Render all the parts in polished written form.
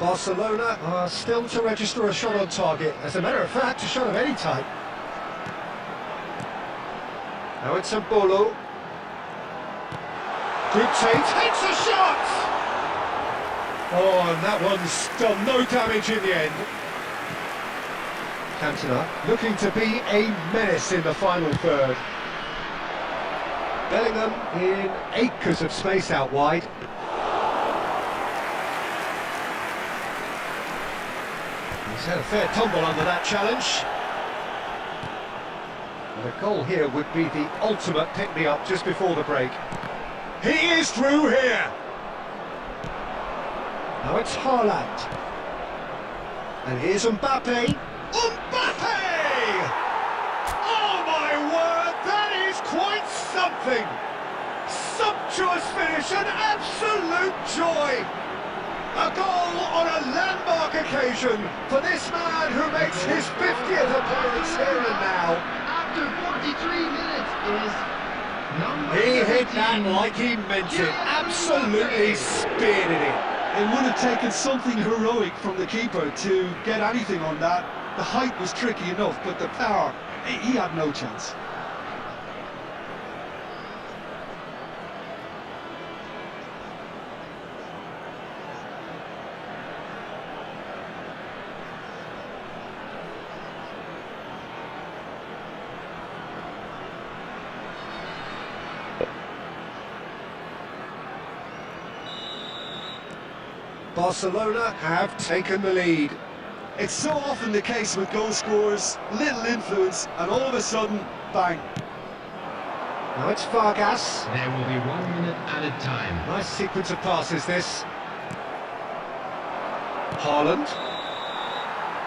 Barcelona are still to register a shot on target. As a matter of fact, a shot of any type. Now it's Embolo. Good take, takes a shot! Oh, and that one's done no damage in the end. Cantona looking to be a menace in the final third. Bellingham in acres of space out wide. He's had a fair tumble under that challenge. And a goal here would be the ultimate pick-me-up just before the break. He is through here! Now it's Haaland. And here's Mbappe. Mbappe! Oh my word, that is quite something! Sumptuous finish, an absolute joy! A goal on a landmark occasion for this man who makes his 50th appearance here and now. After 43 minutes is number He hit 17. that like he meant it, absolutely speared it. It would have taken something heroic from the keeper to get anything on that. The height was tricky enough, but the power, he had no chance. Barcelona have taken the lead. It's so often the case with goal scorers, little influence, and all of a sudden, bang. Now it's Vargas. There will be 1 minute added time. Nice sequence of passes this. Haaland.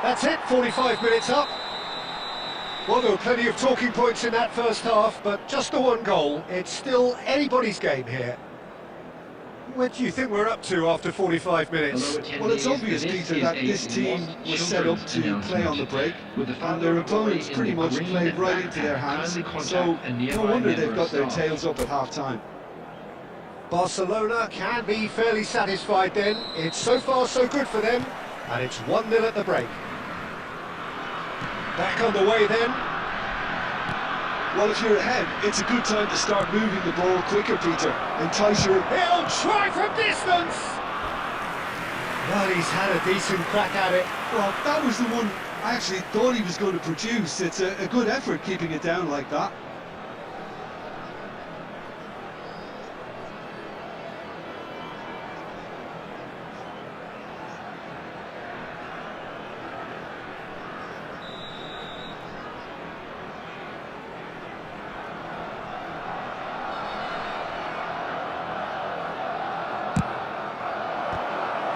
That's it, 45 minutes up. Well, there were plenty of talking points in that first half, but just the one goal. It's still anybody's game here. Where do you think we're up to after 45 minutes? Well, it's obvious, Peter, that this team was set up to play on the break, and their opponents pretty much played right into their hands, so no wonder they've got their tails up at half-time. Barcelona can be fairly satisfied then. It's so far so good for them, and it's 1-0 at the break. Back on the way then. Well, if you're ahead, it's a good time to start moving the ball quicker, Peter. Entice your... He'll try from distance! Well, he's had a decent crack at it. Well, that was the one I actually thought he was going to produce. It's a good effort keeping it down like that.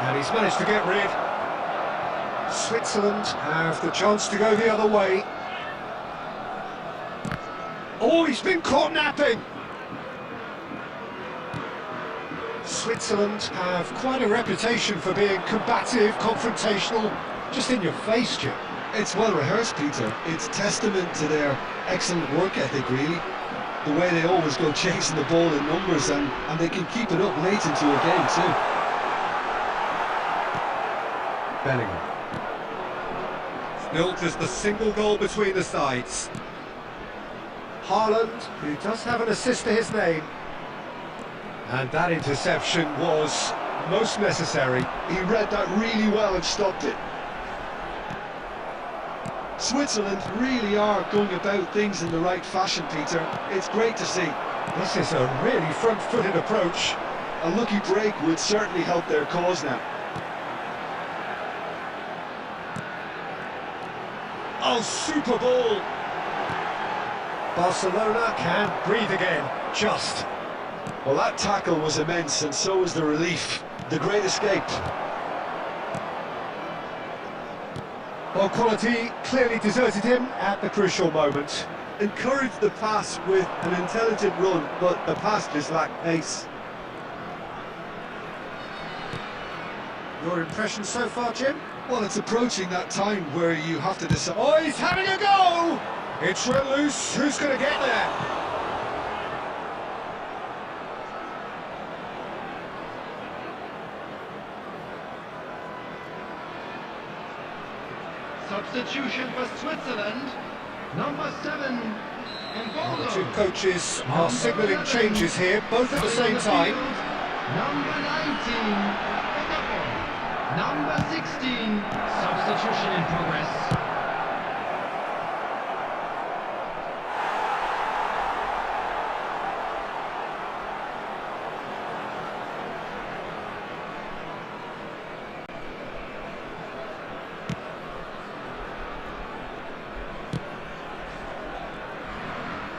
And he's managed to get rid. Switzerland have the chance to go the other way. Oh, he's been caught napping! Switzerland have quite a reputation for being combative, confrontational, just in your face, Jim. It's well rehearsed, Peter. It's testament to their excellent work ethic, really. The way they always go chasing the ball in numbers, and they can keep it up late into a game too. Bellingham. Still just the single goal between the sides. Haaland, who does have an assist to his name. And that interception was most necessary. He read that really well and stopped it. Switzerland really are going about things in the right fashion, Peter. It's great to see. This is a really front-footed approach. A lucky break would certainly help their cause now. Oh, super ball! Barcelona can breathe again, just. Well, that tackle was immense, and so was the relief. The great escape. Well, quality clearly deserted him at the crucial moment. Encouraged the pass with an intelligent run, but the pass just lacked pace. Your impression so far, Jim? Well, it's approaching that time where you have to decide. Oh, he's having a go! It's run loose. Who's going to get there? Substitution for Switzerland. Number 7, The two Embolo. coaches are signalling changes here, both at the same time. Number 19, Okafor. Number 16, substitution in progress.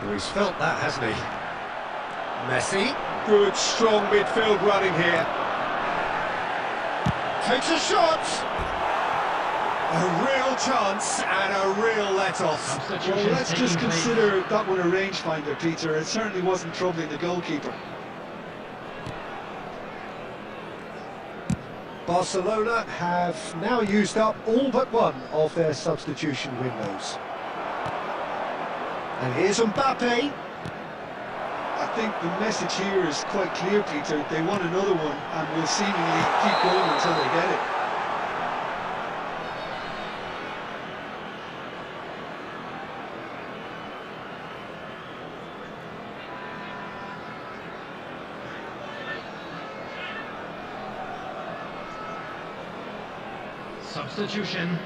Oh, he's felt that, hasn't he? Messi. Good, strong midfield running here. Takes a shot. A real chance and a real let-off. Well, Substitution let's just taking place. consider that one a rangefinder, Peter. It certainly wasn't troubling the goalkeeper. Barcelona have now used up all but one of their substitution windows. And here's Mbappe. I think the message here is quite clear, Peter. They want another one and will seemingly keep going until they get it. Substitution.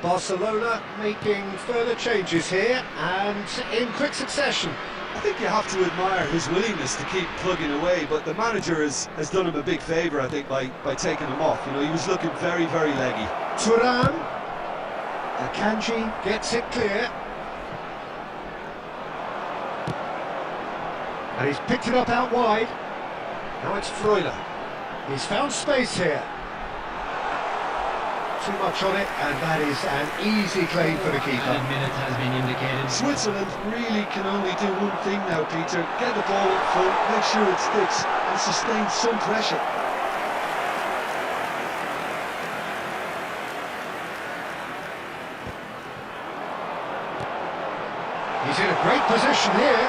Barcelona making further changes here and in quick succession. I think you have to admire his willingness to keep plugging away, but the manager has done him a big favour, I think, by taking him off. You know, he was looking very, very leggy. Thuram. Akanji gets it clear. And he's picked it up out wide. Now it's Freuler. He's found space here. Too much on it, and that is an easy claim for the keeper. Added minute has been indicated. Switzerland really can only do one thing now, Peter. Get the ball up front, make sure it sticks, and sustain some pressure. He's in a great position here.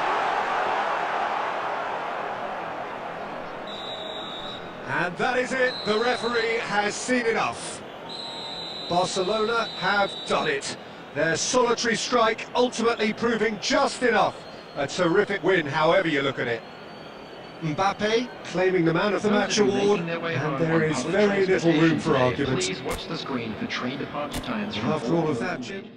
And that is it. The referee has seen enough. Barcelona have done it. Their solitary strike ultimately proving just enough. A terrific win, however you look at it. Mbappe claiming the man of the match award, and there is very little room for argument. Please watch the screen for train departure times from After all of that, Jim.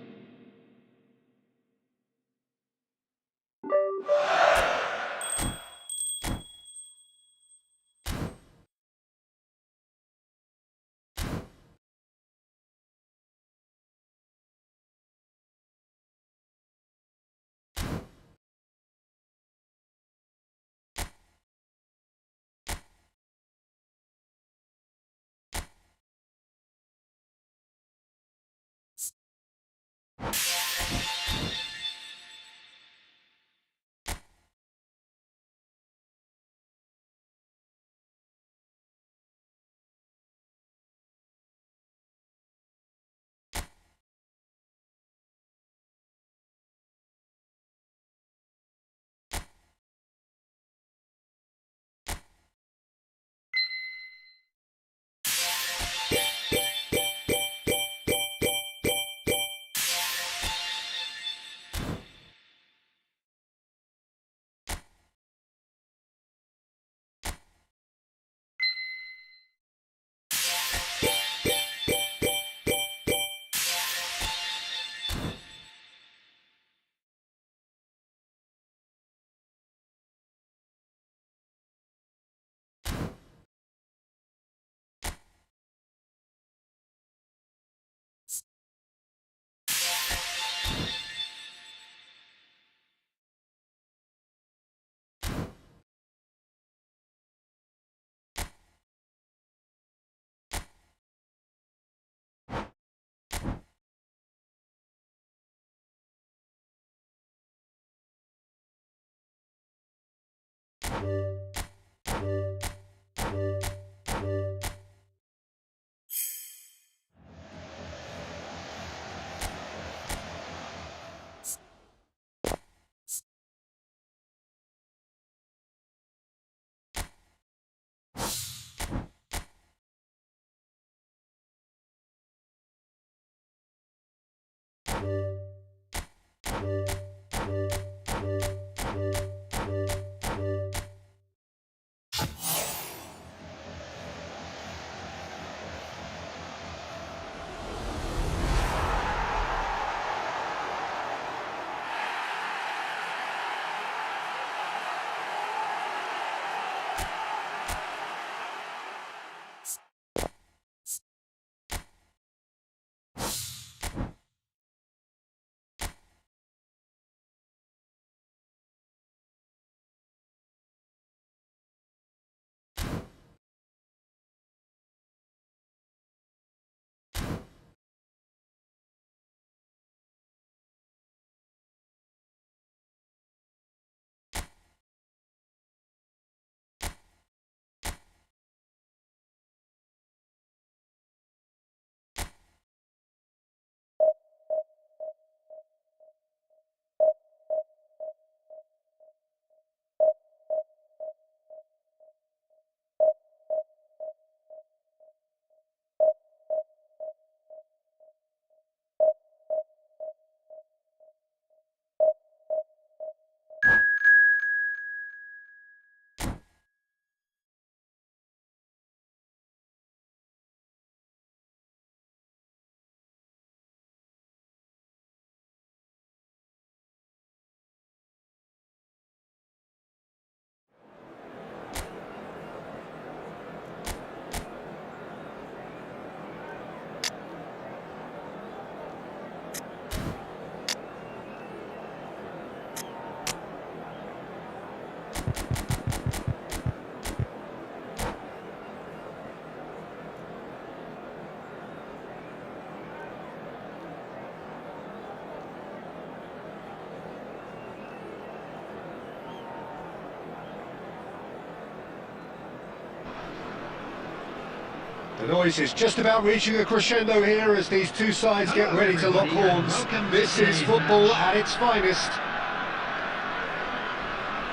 The noise is just about reaching a crescendo here as these two sides get ready to lock horns. This is football at its finest.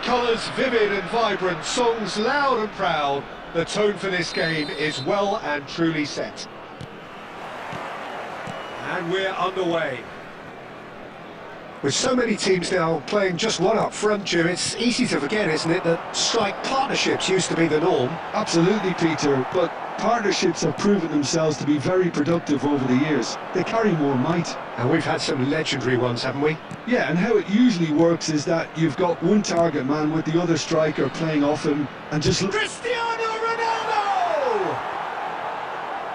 Colours vivid and vibrant, songs loud and proud. The tone for this game is well and truly set. And we're underway. With so many teams now playing just one up front, Jim, it's easy to forget, isn't it, that strike partnerships used to be the norm. Absolutely, Peter, but partnerships have proven themselves to be very productive over the years. They carry more might. And we've had some legendary ones, haven't we? Yeah, and how it usually works is that you've got one target man with the other striker playing off him and just... Cristiano Ronaldo!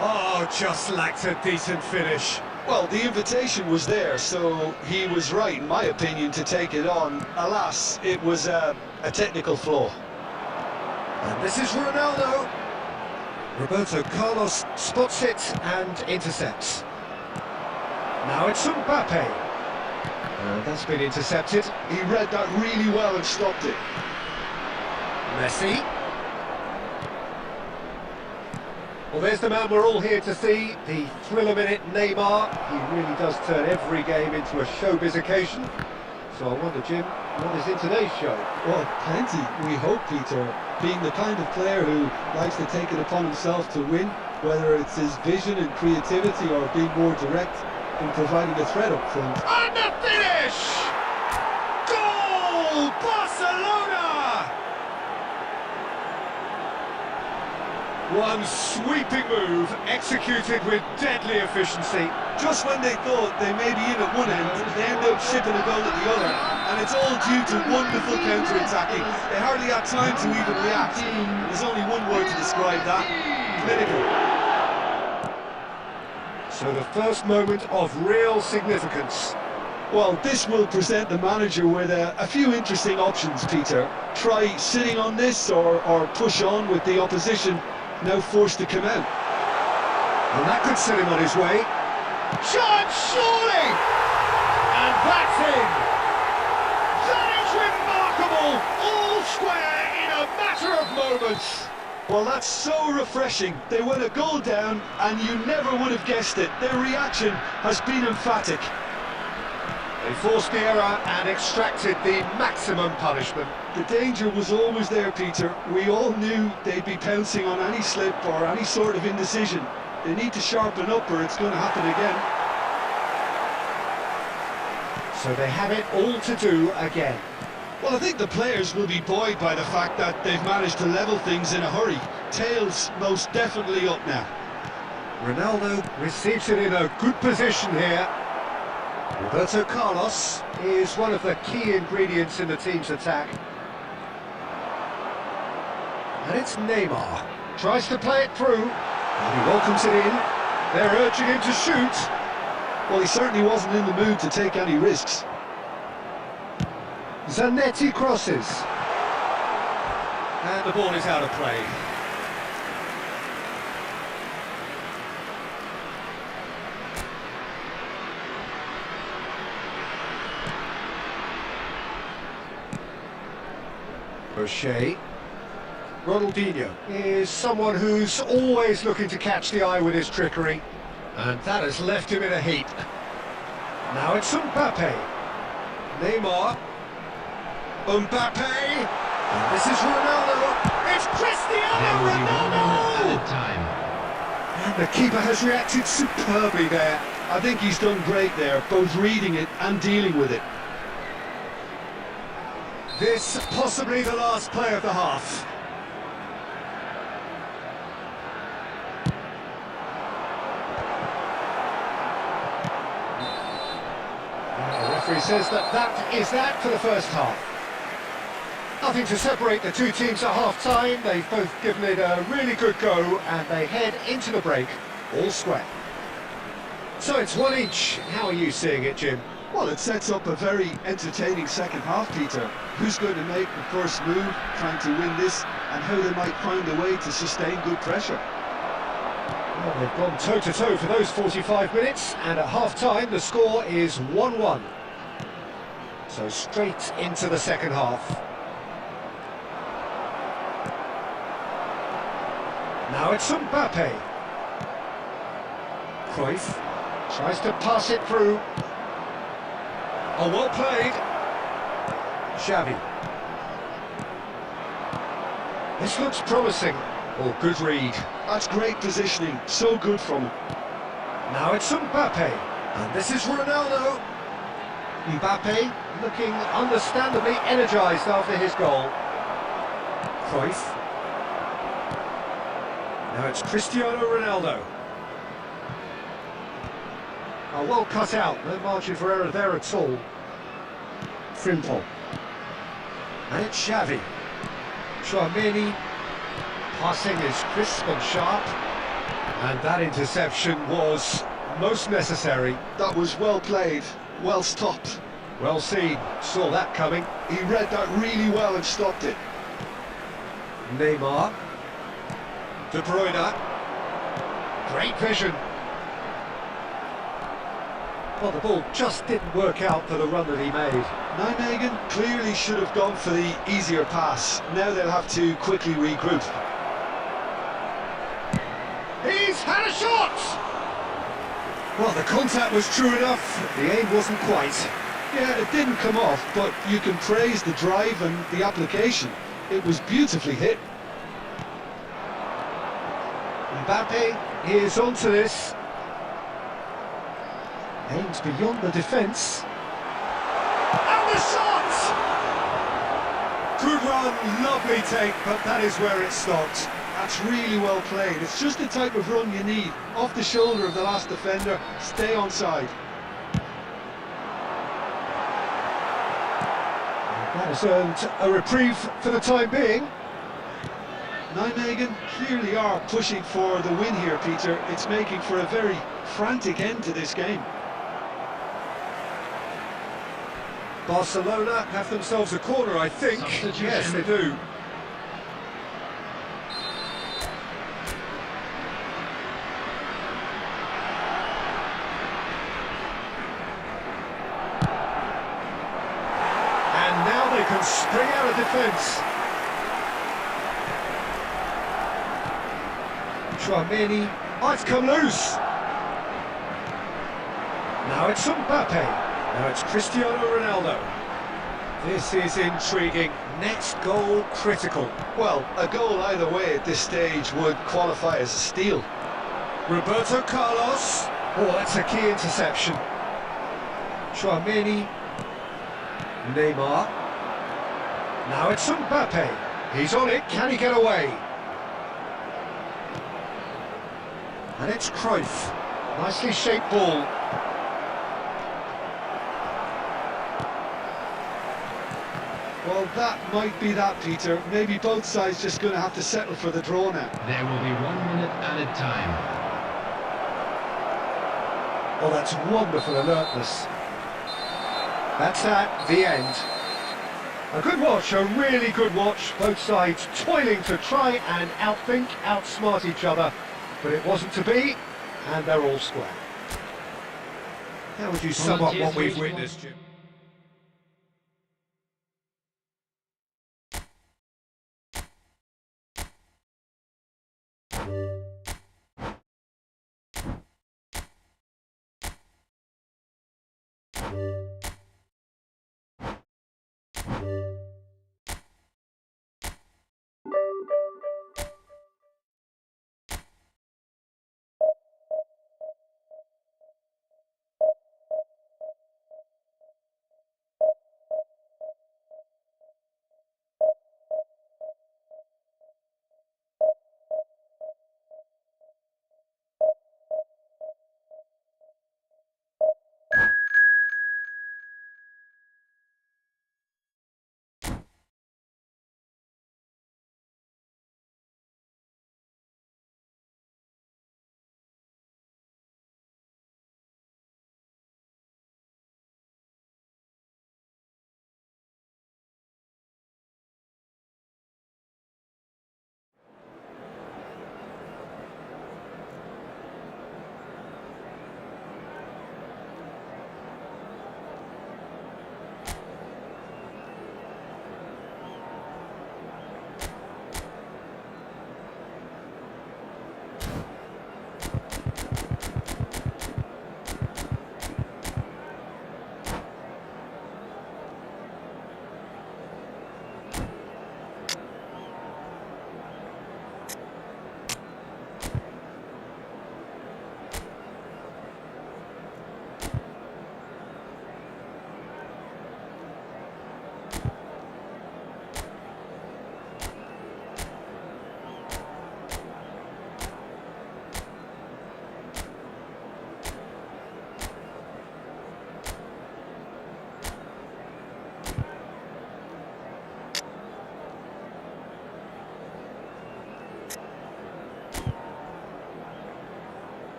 Oh, just lacked a decent finish. Well, the invitation was there, so he was right, in my opinion, to take it on. Alas, it was a technical flaw. And this is Ronaldo. Roberto Carlos spots it and intercepts. Now it's Mbappe. That's been intercepted. He read that really well and stopped it. Messi. Well, there's the man we're all here to see, the thriller-minute Neymar. He really does turn every game into a showbiz occasion. So I wonder, Jim, what is in today's show? Well, plenty, we hope, Peter. Being the kind of player who likes to take it upon himself to win, whether it's his vision and creativity or being more direct in providing a threat up front. And the finish! Goal! Barcelona! One sweeping move, executed with deadly efficiency. Just when they thought they may be in at one end, they end up shipping a goal at the other. And it's all due to wonderful counter-attacking. They hardly had time to even react. There's only one word to describe that: clinical. So the first moment of real significance. Well, this will present the manager with a few interesting options, Peter. Try sitting on this or push on with the opposition now forced to come out. And that could set him on his way. Chance, surely! And that's in! That is remarkable! All square in a matter of moments! Well, that's so refreshing. They went a goal down and you never would have guessed it. Their reaction has been emphatic. They forced the error and extracted the maximum punishment. The danger was always there, Peter. We all knew they'd be pouncing on any slip or any sort of indecision. They need to sharpen up or it's going to happen again. So they have it all to do again. Well, I think the players will be buoyed by the fact that they've managed to level things in a hurry. Tails most definitely up now. Ronaldo receives it in a good position here. Roberto Carlos is one of the key ingredients in the team's attack. And it's Neymar. Tries to play it through. And he welcomes it in. They're urging him to shoot. Well, he certainly wasn't in the mood to take any risks. Zanetti crosses. And the ball is out of play. O'Shea. Ronaldinho is someone who's always looking to catch the eye with his trickery. And that has left him in a heap. Now it's Mbappe. Neymar. Mbappe. And this is Ronaldo. It's Cristiano Ronaldo! Added time. And the keeper has reacted superbly there. I think he's done great there, both reading it and dealing with it. This possibly the last play of the half. The referee says that is that for the first half. Nothing to separate the two teams at half-time. They've both given it a really good go and they head into the break all square. So it's one each. How are you seeing it, Jim? Well, it sets up a very entertaining second half, Peter. Who's going to make the first move, trying to win this, and how they might find a way to sustain good pressure. Well, they've gone toe-to-toe for those 45 minutes, and at half-time the score is 1-1. So straight into the second half. Now it's Mbappe. Cruyff tries to pass it through. Oh, well played. Xavi. This looks promising. Oh, good read. That's great positioning, so good from him. Now it's Mbappe. And this is Ronaldo. Mbappe looking understandably energised after his goal. Cruyff. Now it's Cristiano Ronaldo. Oh, well cut out, no margin for error there at all. Frimpong. And it's Xavi. Tchouaméni. Passing is crisp and sharp. And that interception was most necessary. That was well played, well stopped. Well seen, saw that coming. He read that really well and stopped it. Neymar. De Bruyne. Great vision. Well, the ball just didn't work out for the run that he made. Nijmegen clearly should have gone for the easier pass. Now they'll have to quickly regroup. He's had a shot! Well, the contact was true enough, the aim wasn't quite. Yeah, it didn't come off, but you can praise the drive and the application. It was beautifully hit. Mbappe is onto this. Aims beyond the defence. And the shot! Good run, lovely take, but that is where it stopped. That's really well played. It's just the type of run you need. Off the shoulder of the last defender, stay onside. That has earned a reprieve for the time being. Nijmegen clearly are pushing for the win here, Peter. It's making for a very frantic end to this game. Barcelona have themselves a corner, I think. Substitution. Yes, they do. And now they can spring out of defence. Tchouaméni. Oh, it's come loose. Now it's Mbappe. Now it's Cristiano Ronaldo. This is intriguing. Next goal critical. Well, a goal either way at this stage would qualify as a steal. Roberto Carlos. Oh, that's a key interception. Tchouaméni. Neymar. Now it's Mbappe. He's on it, can he get away? And it's Cruyff. Nicely shaped ball. Well, that might be that, Peter. Maybe both sides just going to have to settle for the draw now. There will be 1 minute added time. Oh, that's wonderful alertness. That's that, the end. A good watch, a really good watch. Both sides toiling to try and outthink, outsmart each other. But it wasn't to be, and they're all square. How would you sum up what we've witnessed, Jim?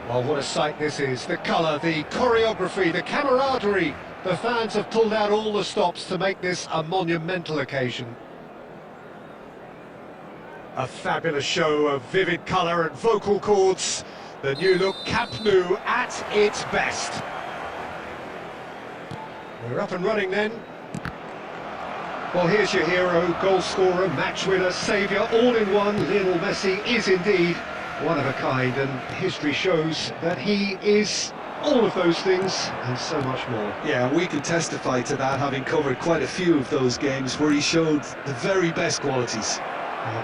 Well, what a sight this is. The colour, the choreography, the camaraderie. The fans have pulled out all the stops to make this a monumental occasion. A fabulous show of vivid colour and vocal cords. The new look Camp Nou at its best. We're up and running then. Well, here's your hero, goal scorer, match winner, saviour, all in one. Lionel Messi is indeed one of a kind, and history shows that he is all of those things and so much more. Yeah, we can testify to that, having covered quite a few of those games where he showed the very best qualities.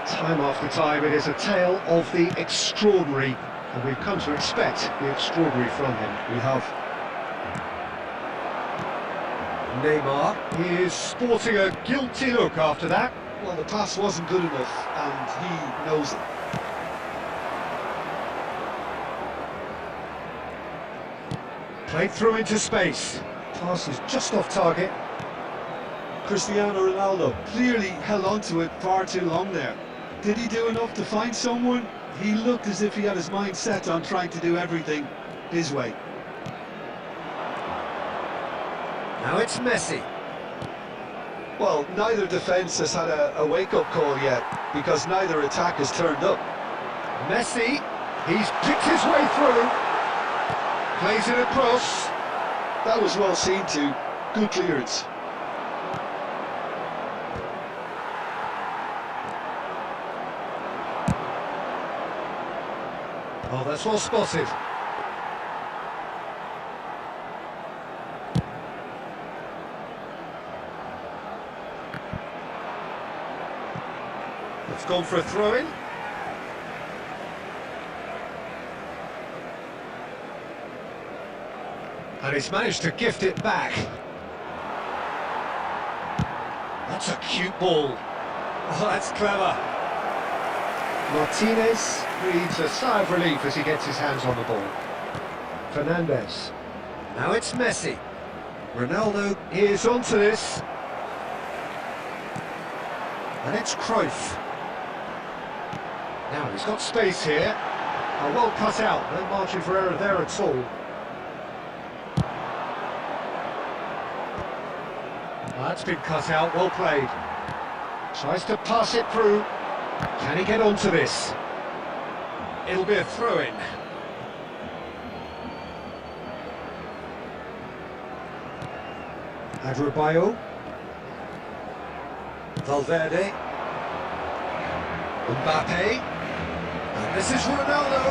Time after time, it is a tale of the extraordinary, and we've come to expect the extraordinary from him. We have. Neymar is sporting a guilty look after that. Well, the pass wasn't good enough, and he knows it. Played through into space. Pass is just off target. Cristiano Ronaldo clearly held on to it far too long there. Did he do enough to find someone? He looked as if he had his mind set on trying to do everything his way. Now it's Messi. Well, neither defence has had a wake-up call yet, because neither attack has turned up. Messi, he's picked his way through. Plays it across. That was well seen too. Good clearance. Oh, that's well spotted. It's gone for a throw-in. And he's managed to gift it back. That's a cute ball. Oh, that's clever. Martinez breathes a sigh of relief as he gets his hands on the ball. Fernandes. Now it's Messi. Ronaldo is onto this. And it's Cruyff. Now he's got space here. Oh, well cut out, no margin for error there at all. That's been cut out, well played. Tries to pass it through. Can he get onto this? It'll be a throw-in. Adebayo. Valverde. Mbappe. And this is Ronaldo.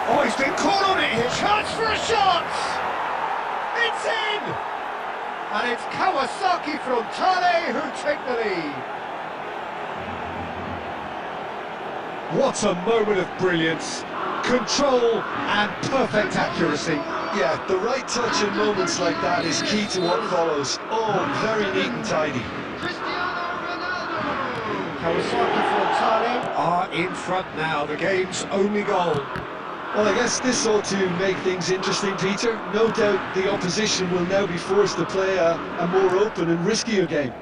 Oh, he's been caught on it here. Chance for a shot! It's in! And it's Kawasaki from Tane who take the lead. What a moment of brilliance. Control and perfect accuracy. Yeah, the right touch in moments like that is key to what follows. Oh, very neat and tidy. Cristiano Ronaldo! Kawasaki from Tane are in front now. The game's only goal. Well, I guess this ought to make things interesting, Peter. No doubt the opposition will now be forced to play a more open and riskier game.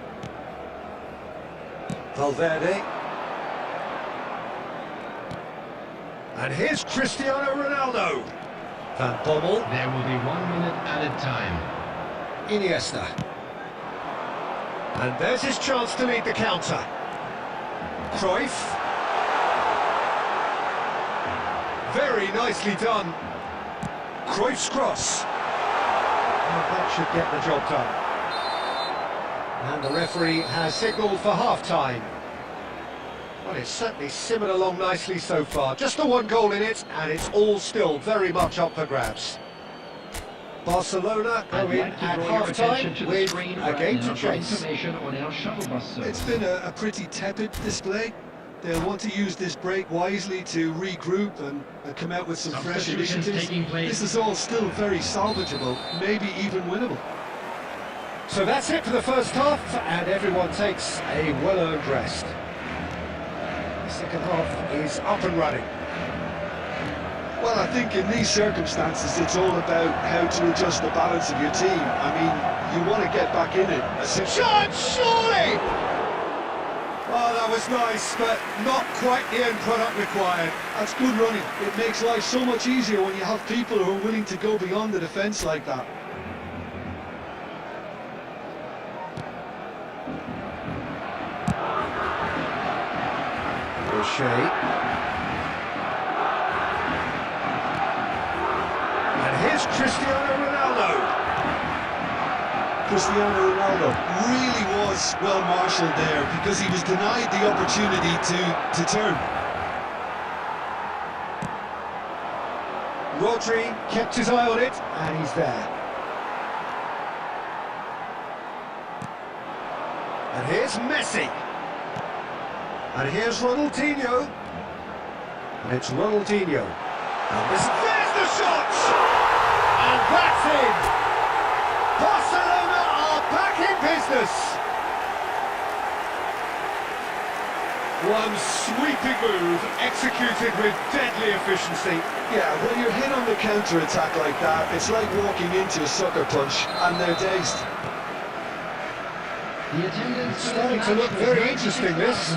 Valverde. And here's Cristiano Ronaldo. Van Bommel. There will be 1 minute added time. Iniesta. And there's his chance to lead the counter. Cruyff. Very nicely done. Cruyff's cross. And that should get the job done. And the referee has signalled for half-time. Well, it's certainly simmered along nicely so far. Just the one goal in it, and it's all still very much up for grabs. Barcelona go in at half-time with a game to chase. It's been a pretty tepid display. They'll want to use this break wisely to regroup and come out with some fresh initiatives. This is all still very salvageable, maybe even winnable. So that's it for the first half, and everyone takes a well-earned rest. The second half is up and running. Well, I think in these circumstances, it's all about how to adjust the balance of your team. I mean, you want to get back in it. Shot, surely! Oh, that was nice, but not quite the end product required. That's good running. It makes life so much easier when you have people who are willing to go beyond the defence like that. O'Shea. And here's Cristiano Ronaldo. Cristiano Ronaldo really was well marshalled there because he was denied the opportunity to turn. Rodri kept his eye on it, and he's there. And here's Messi. And here's Ronaldinho. And it's Ronaldinho. And there's the shot! And that's in! Barcelona are back in business! One sweeping move, executed with deadly efficiency. Yeah, when you're hit on the counter-attack like that, it's like walking into a sucker punch, and they're dazed. It's starting to look very interesting, this.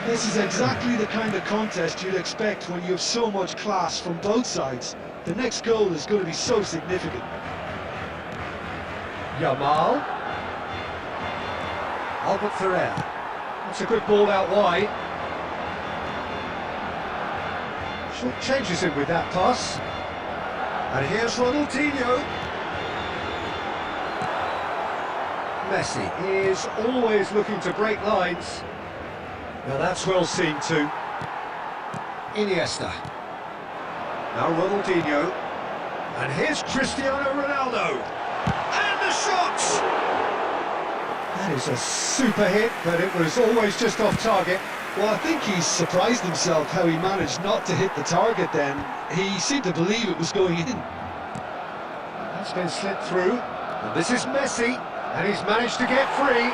This is exactly the kind of contest you'd expect when you have so much class from both sides. The next goal is going to be so significant. Yamal. Albert Ferrer. That's a good ball out wide. Short changes him with that pass. And here's Ronaldinho. Messi is always looking to break lines. Now that's well seen too. Iniesta. Now Ronaldinho. And here's Cristiano Ronaldo. And the shot! That is a super hit, but it was always just off target. Well, I think he's surprised himself how he managed not to hit the target then. He seemed to believe it was going in. That's been slipped through. And this is Messi, and he's managed to get free.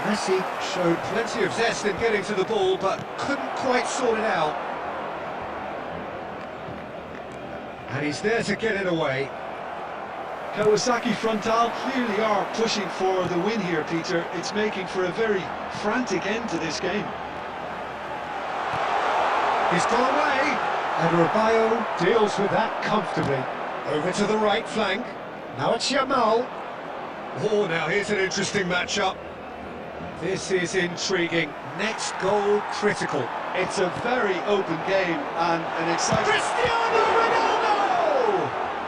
Messi showed plenty of zest in getting to the ball, but couldn't quite sort it out. And he's there to get it away. Kawasaki Frontale clearly are pushing for the win here, Peter. It's making for a very frantic end to this game. He's gone away, and Rabiot deals with that comfortably. Over to the right flank. Now it's Yamal. Oh, now here's an interesting matchup. This is intriguing. Next goal critical. It's a very open game and an exciting... Cristiano Ronaldo!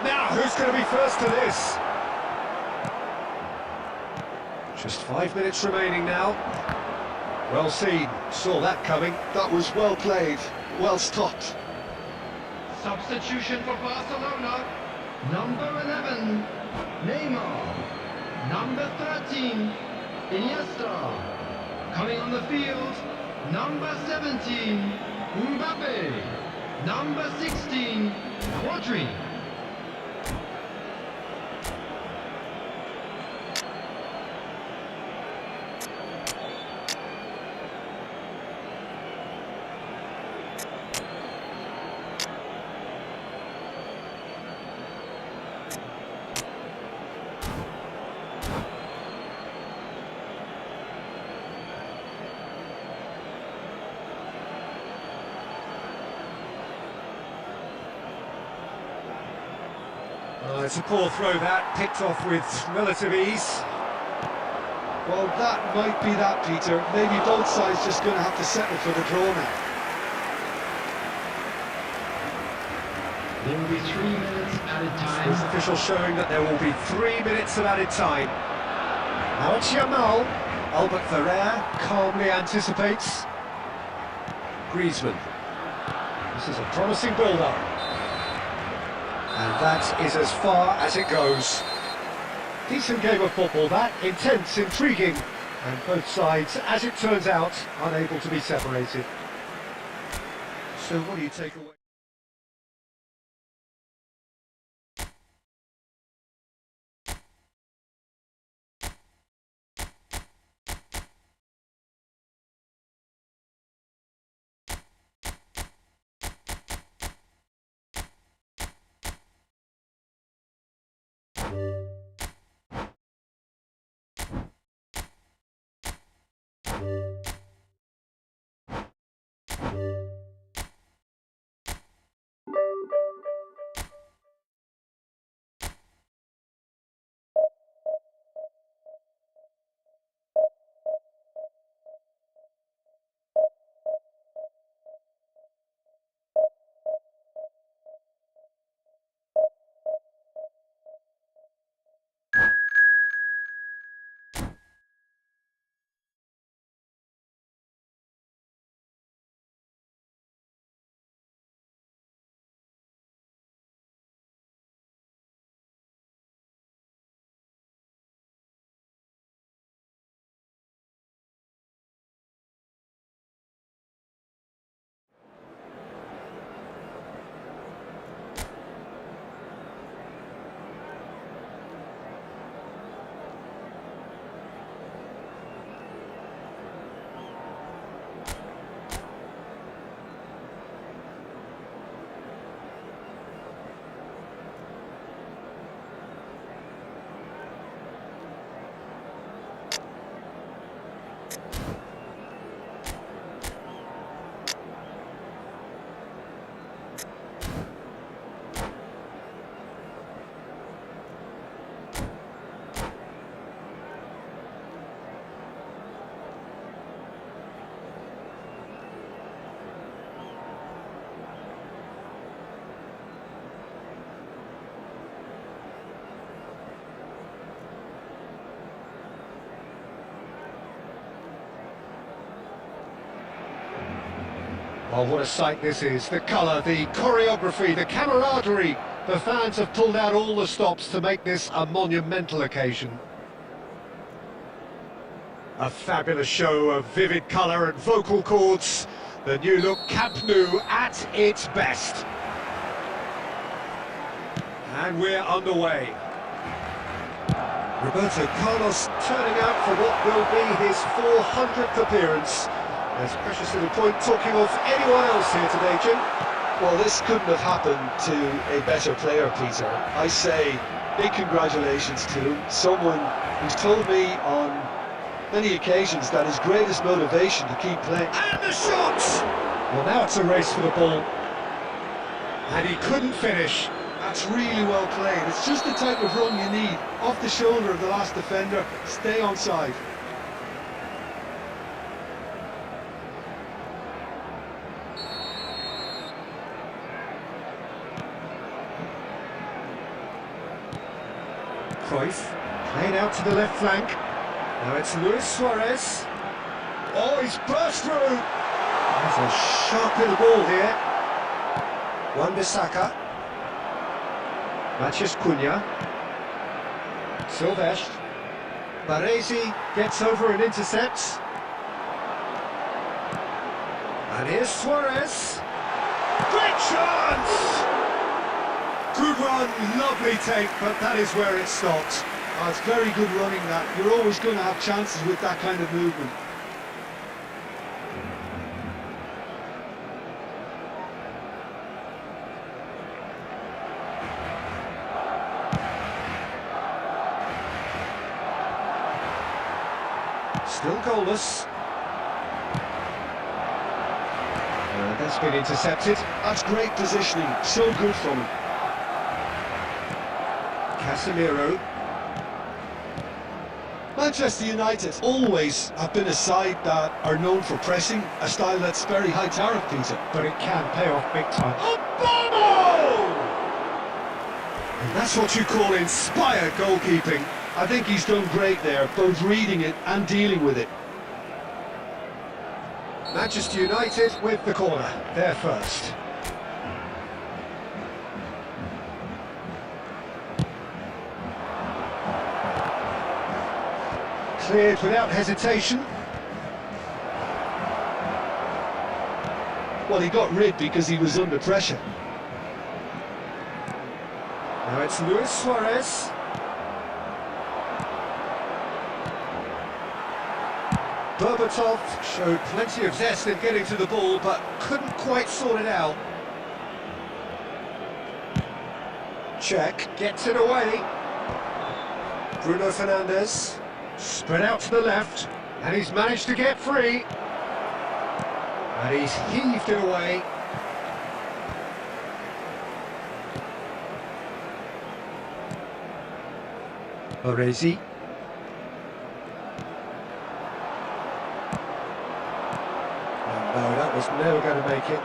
Now, who's going to be first to this? Just 5 minutes remaining now. Well seen, saw that coming. That was well played, well stopped. Substitution for Barcelona. Number 11, Neymar. Number 13, Iniesta. Coming on the field, number 17, Mbappe. Number 16, Rodri. It's a poor throw that, picked off with relative ease. Well, that might be that, Peter. Maybe both sides just going to have to settle for the draw now. There will be 3 minutes added time. This official showing that there will be 3 minutes of added time. Now it's Yamal. Albert Ferrer calmly anticipates. Griezmann. This is a promising build-up. And that is as far as it goes. Decent game of football that, intense, intriguing, and both sides, as it turns out, unable to be separated. So what do you take away? Oh, what a sight this is. The colour, the choreography, the camaraderie. The fans have pulled out all the stops to make this a monumental occasion. A fabulous show of vivid colour and vocal cords. The new look Camp Nou at its best. And we're underway. Roberto Carlos turning out for what will be his 400th appearance. There's precious little point talking of anyone else here today, Jim. Well, this couldn't have happened to a better player, Peter. I say big congratulations to him. Someone who's told me on many occasions that his greatest motivation to keep playing. And the shot! Well, now it's a race for the ball. And he couldn't finish. That's really well played. It's just the type of run you need. Off the shoulder of the last defender, stay onside. Cruyff, played out to the left flank. Now it's Luis Suarez. Oh, he's burst through. There's a sharp little ball here. Wan-Bissaka. Matheus Cunha. Silvestre. Baresi gets over and intercepts. And here's Suarez. Great chance! Good run, lovely take, but that is where it stops. Oh, it's very good running that. You're always going to have chances with that kind of movement. Still goalless. That's been intercepted. That's great positioning, so good from him. Casemiro. Manchester United always have been a side that are known for pressing, a style that's very high tariff, Peter. But it can pay off big time. Obama! And that's what you call inspired goalkeeping. I think he's done great there, both reading it and dealing with it. Manchester United with the corner, they're first. Cleared without hesitation. Well, he got rid because he was under pressure. Now it's Luis Suarez. Berbatov showed plenty of zest in getting to the ball, but couldn't quite sort it out. Check, gets it away. Bruno Fernandes, spread out to the left, and he's managed to get free. And he's heaved it away. Baresi. No, that was never going to make it.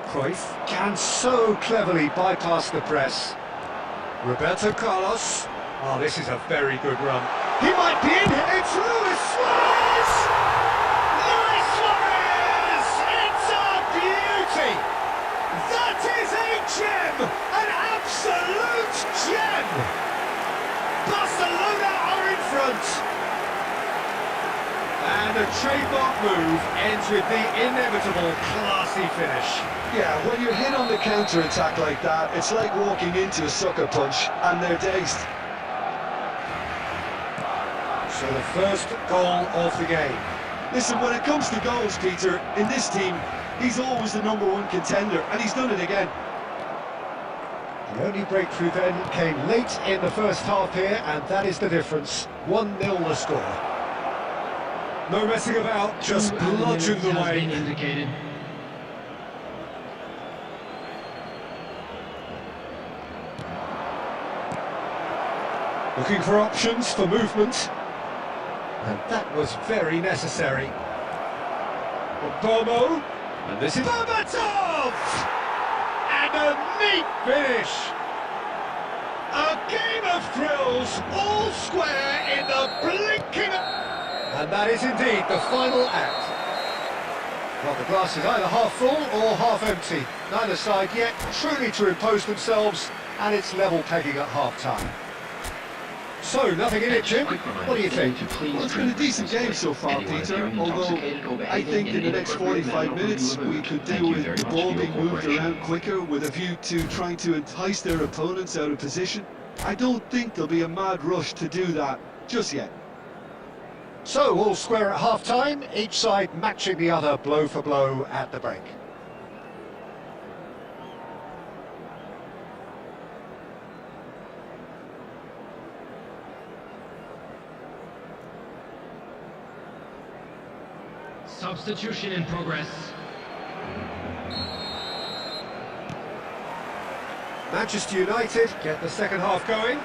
Cruyff can so cleverly bypass the press. Roberto Carlos. Oh, this is a very good run. He might be in here. It's Luis Suarez! Luis Suarez! It's a beauty! That is a gem! An absolute gem! Barcelona are in front! And a trademark move ends with the inevitable classy finish. Yeah, when you're hit on the counter-attack like that, it's like walking into a sucker punch, and they're dazed. So the first goal of the game. Listen, when it comes to goals, Peter, in this team, he's always the #1 contender, and he's done it again. The only breakthrough then came late in the first half here, and that is the difference. 1-0 the score. No messing about, just bludgeon the way. Indicated. Looking for options for movement. And that was very necessary. Bomo. And this is Berbatov! And a neat finish! A game of thrills, all square in the blinking... And that is indeed the final act. Well, the glass is either half full or half empty. Neither side yet truly to impose themselves, and it's level pegging at half-time. So, nothing in it, Jim. What do you think? Well, it's been a decent game so far, Peter, although I think in the next 45 minutes we could do with the ball being moved around quicker with a view to trying to entice their opponents out of position. I don't think there'll be a mad rush to do that just yet. So, all square at half-time, each side matching the other blow for blow at the break. Substitution in progress. Manchester United get the second half going.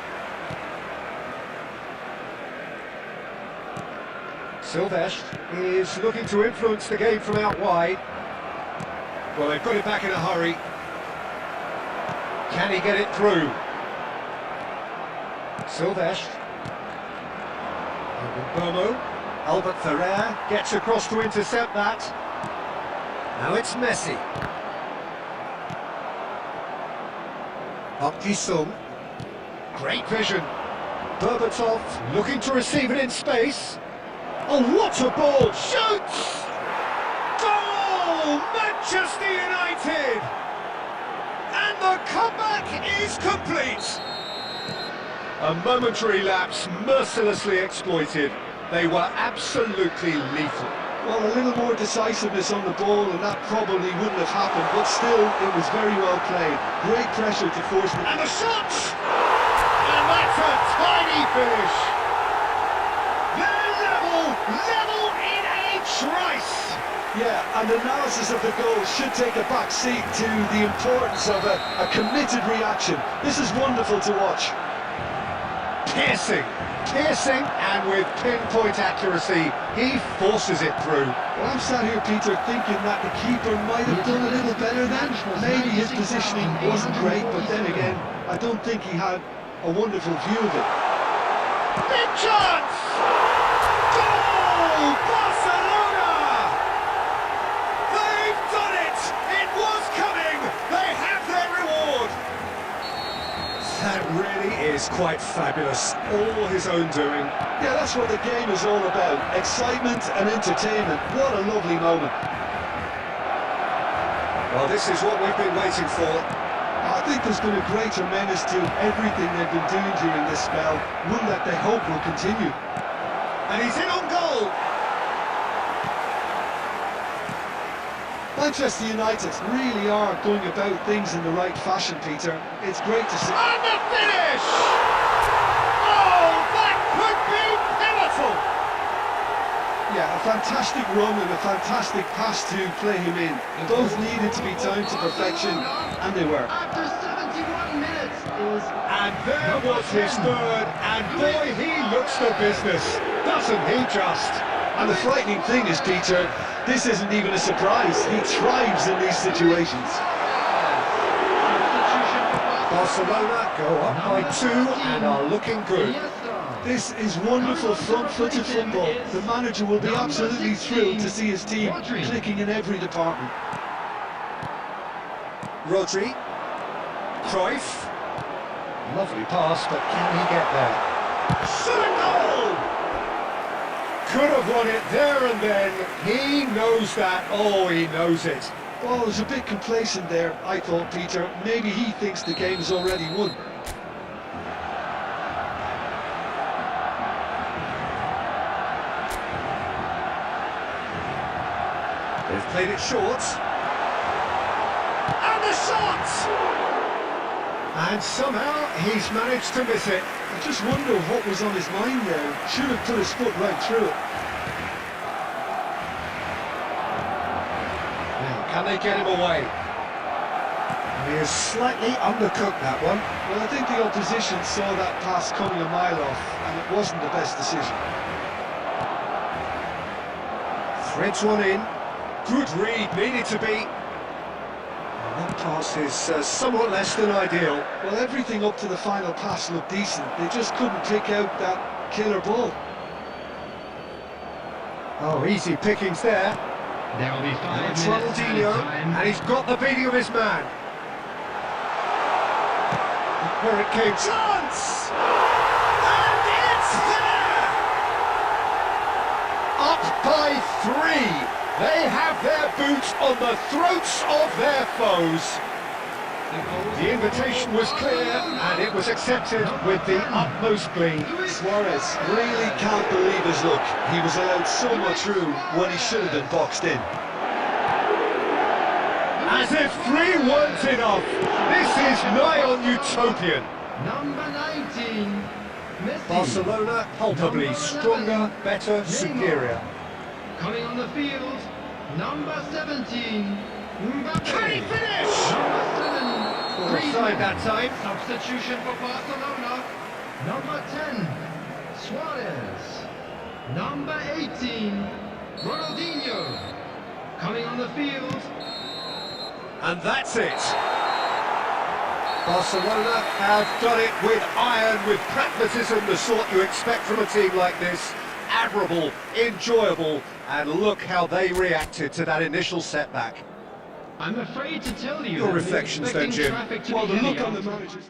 Silvestre is looking to influence the game from out wide. Well, they've got it back in a hurry. Can he get it through? Silvestre. Bomo. Albert Ferrer gets across to intercept that. Now it's Messi. Park Ji-sung. Great vision. Berbatov looking to receive it in space. Oh, what a ball! Shoots! Goal! Manchester United! And the comeback is complete! A momentary lapse mercilessly exploited. They were absolutely lethal. Well, a little more decisiveness on the ball and that probably wouldn't have happened, but still, it was very well played. Great pressure to force them. And the shot! And that's a tiny finish! They're level in a trice! Yeah, and analysis of the goal should take a back seat to the importance of a committed reaction. This is wonderful to watch. Piercing, and with pinpoint accuracy, he forces it through. Well, I'm sat here, Peter, thinking that the keeper might have done a little better then. Maybe his positioning wasn't great, but then again, I don't think he had a wonderful view of it. Big chance! Goal! Barcelona! They've done it! It was coming! They have their reward! That really is quite fabulous. All his own doing. Yeah, that's what the game is all about. Excitement and entertainment. What a lovely moment. Well, this is what we've been waiting for. I think there's been a great tremendous to everything they've been doing during this spell, one that they hope will continue. And he's in on goal! Manchester United really are going about things in the right fashion, Peter. It's great to see. And the finish! Oh, that could be pivotal! Yeah, a fantastic run and a fantastic pass to play him in. Both needed to be timed to perfection, and they were. After 71 minutes is... And there was his third, and boy, he looks the business, doesn't he just? And the frightening thing is, Peter, this isn't even a surprise. He thrives in these situations. Barcelona go up by 2 and are looking good. This is wonderful front-footed football. The manager will be absolutely thrilled to see his team clicking in every department. Rodri. Cruyff. Lovely pass, but can he get there? Shot a goal! Could have won it there and then. He knows that. Oh, he knows it. Well, it was a bit complacent there, I thought, Peter. Maybe he thinks the game is already won. They've played it short. And the shot! And somehow he's managed to miss it. I just wonder what was on his mind there. Should have put his foot right through it. Now, can they get him away? And he is slightly undercooked, that one. Well, I think the opposition saw that pass coming a mile off, and it wasn't the best decision. Threads one in. Good read, needed to be. And that pass is somewhat less than ideal. Well, everything up to the final pass looked decent. They just couldn't pick out that killer ball. Oh, easy pickings there. There will be 5 It's minutes added Ronaldinho, time. and he's got the beating of his man. Here it came. Chance! And it's there! Up by 3. They have their boots on the throats of their foes. The invitation was clear, and it was accepted with the utmost glee. Suarez really can't believe his luck. He was allowed so much room when he should have been boxed in. As if 3 weren't enough, this is nigh on utopian. Number 19, Messi. Barcelona palpably Number stronger, 11, better, Neymar. superior. Coming on the field, number 17, Mbappe. Can he finish? Number 7, Offside that time. Substitution for Barcelona. Number 10, Suarez. Number 18, Ronaldinho. Coming on the field, And that's it. Barcelona have done it with iron, with pragmatism, the sort you expect from a team like this. Admirable, enjoyable, and look how they reacted to that initial setback. I'm afraid to tell you Your that we're reflections then, expecting Jim. traffic to Well, be the look heavy on the after- manager's...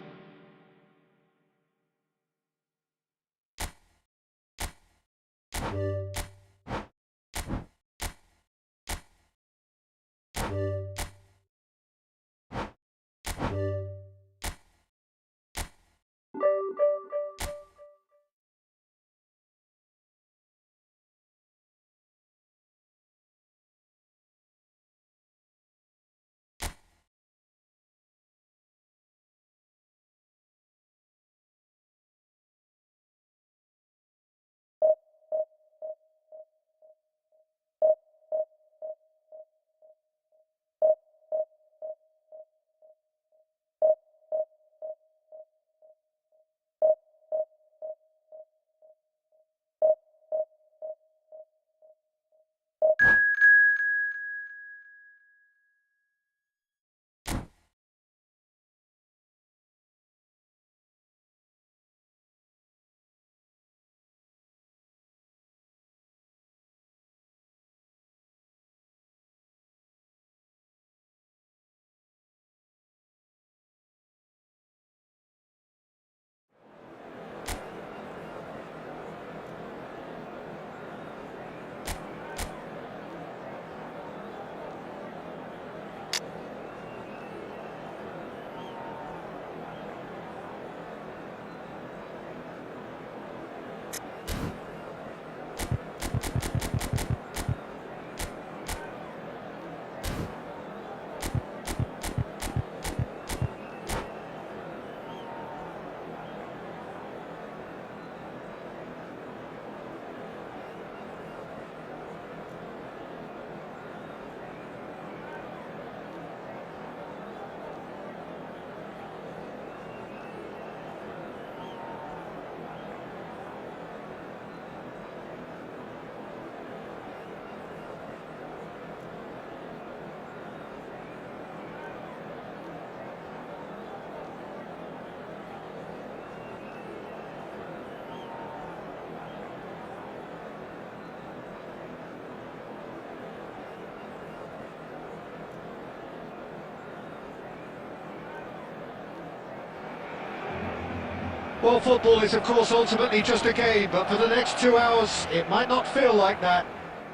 Well, football is, of course, ultimately just a game, but for the next 2 hours, it might not feel like that.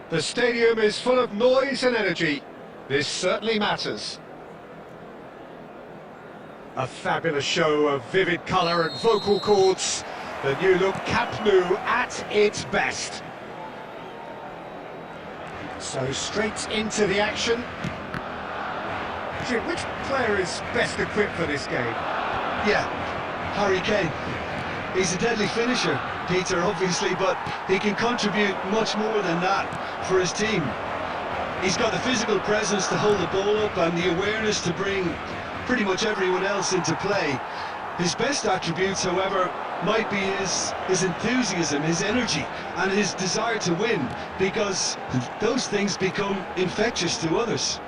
The stadium is full of noise and energy. This certainly matters. A fabulous show of vivid colour and vocal cords. The new look Camp Nou at its best. So straight into the action. Jim, which player is best equipped for this game? Yeah, Harry Kane. He's a deadly finisher, Peter, obviously, but he can contribute much more than that for his team. He's got the physical presence to hold the ball up and the awareness to bring pretty much everyone else into play. His best attributes, however, might be his enthusiasm, his energy, and his desire to win, because those things become infectious to others.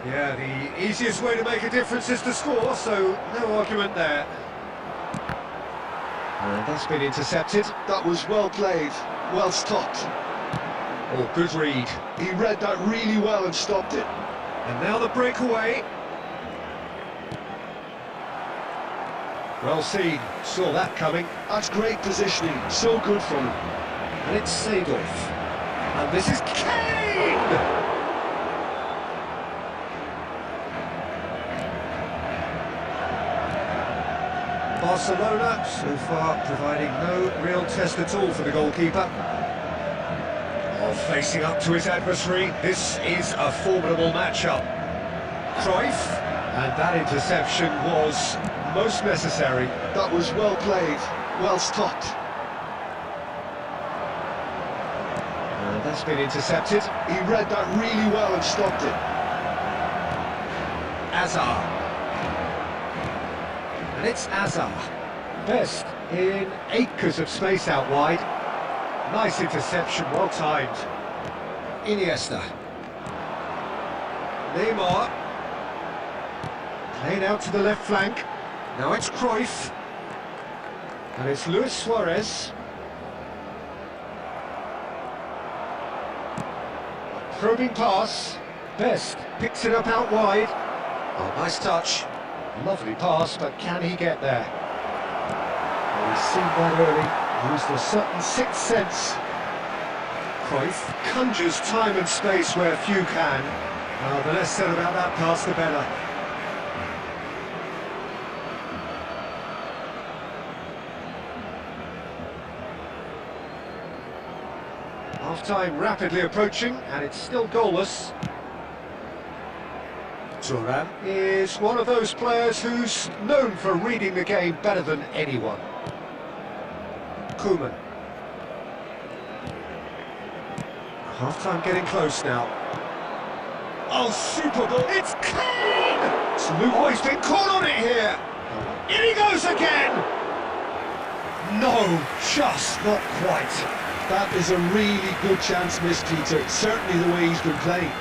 Yeah, the easiest way to make a difference is to score, so no argument there. And that's been intercepted. That was well played, well stopped. Oh, good read. He read that really well and stopped it. And now the breakaway. Well seen, saw that coming. That's great positioning, so good from him. And it's Seedorf. And this is Kane! Barcelona, so far, providing no real test at all for the goalkeeper. Oh, facing up to his adversary, this is a formidable matchup. Cruyff, and that interception was most necessary. That was well played, well stopped. And that's been intercepted. He read that really well and stopped it. Azar. And it's Azar. Best in acres of space out wide. Nice interception, well timed. Iniesta. Neymar. Played out to the left flank. Now it's Cruyff. And it's Luis Suarez. Probing pass. Best picks it up out wide. Oh, nice touch. Lovely pass, but can he get there? Well, he's seen that early. Used a certain sixth sense. Cruyff conjures time and space where few can. The less said about that pass, the better. Half-time rapidly approaching, and it's still goalless. Thuram is one of those players who's known for reading the game better than anyone. Koeman. Half-time getting close now. Oh, super ball! It's Kane! Oh, he's been caught on it here! In he goes again! No, just not quite. That is a really good chance missed, Peter. Certainly the way he's been playing.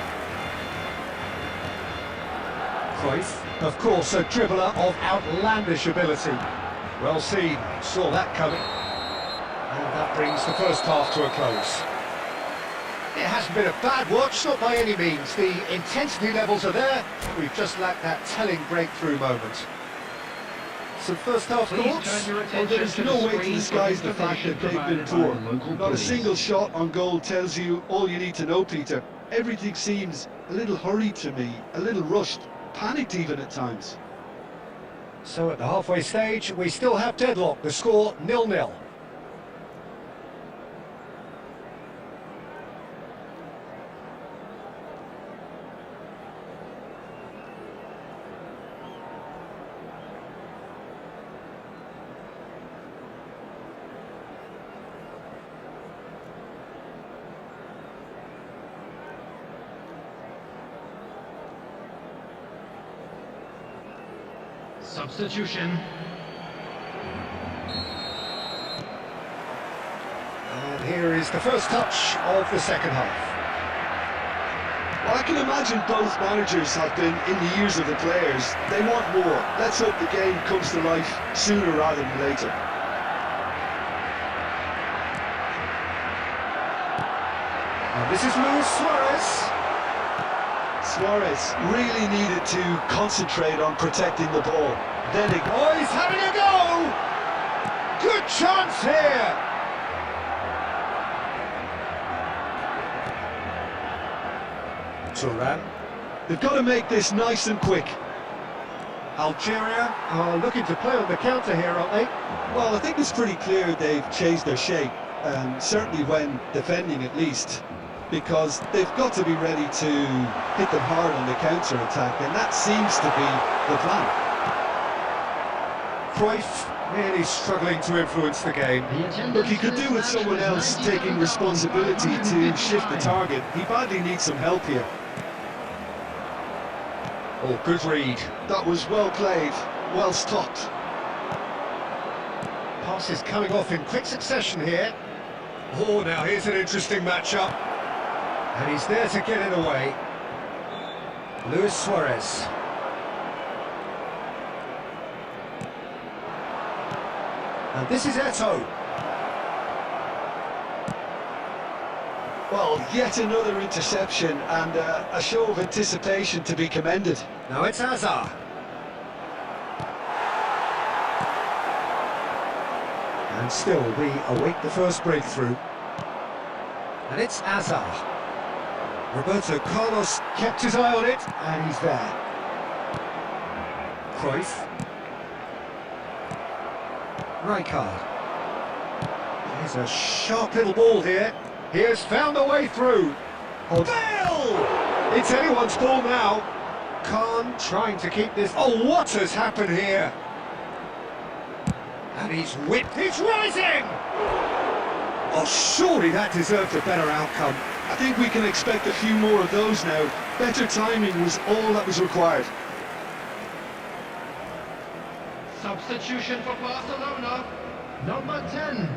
Cruyff, of course, a dribbler of outlandish ability. Well seen, saw that coming. And that brings the first half to a close. It hasn't been a bad watch, not by any means. The intensity levels are there. We've just lacked that telling breakthrough moment. Some first half thoughts? Well, there is no way to disguise the fact that they've been poor. Not a single shot on goal tells you all you need to know, Peter. Everything seems a little hurried to me, a little rushed, panicked even at times. So at the halfway stage, we still have deadlock. The score 0-0. Substitution. And here is the first touch of the second half. Well, I can imagine both managers have been in the ears of the players. They want more. Let's hope the game comes to life sooner rather than later. And this is Luis Suarez. Suarez really needed to concentrate on protecting the ball. Then it... Oh, he's having a go! Good chance here! Thuram. They've got to make this nice and quick. Algeria are looking to play on the counter here, aren't they? Well, I think it's pretty clear they've changed their shape, certainly when defending at least, because they've got to be ready to hit them hard on the counter-attack, and that seems to be the plan. Cruyff really struggling to influence the game. Look, he could do with someone else taking responsibility to shift the target. He badly needs some help here. Oh, good read. That was well played, well stopped. Passes coming off in quick succession here. Oh, now here's an interesting matchup. And he's there to get it away. Luis Suarez. And this is Eto'o. Well, yet another interception and a show of anticipation to be commended. Now it's Hazard. And still, we await the first breakthrough. And it's Hazard. Roberto Carlos kept his eye on it, and he's there. Cruyff. Rijkaard. Here's a sharp little ball here. He has found a way through. Bale! It's anyone's ball now. Khan trying to keep this. Oh, what has happened here? And he's whipped. He's rising! Oh, surely that deserved a better outcome. I think we can expect a few more of those now. Better timing was all that was required. Substitution for Barcelona. Number 10,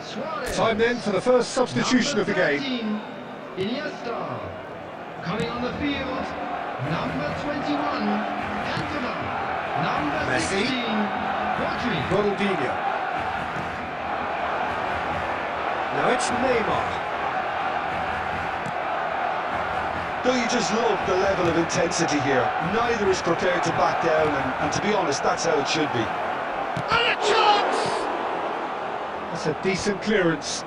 Suarez. Time then for the first substitution of the game. Number 13, Iniesta. Coming on the field, number 21, Cantona. Number Messi. 16, Rodri. Ronaldinho. Now it's Neymar. Don't you just love the level of intensity here? Neither is prepared to back down, and to be honest, that's how it should be. And a chance! That's a decent clearance.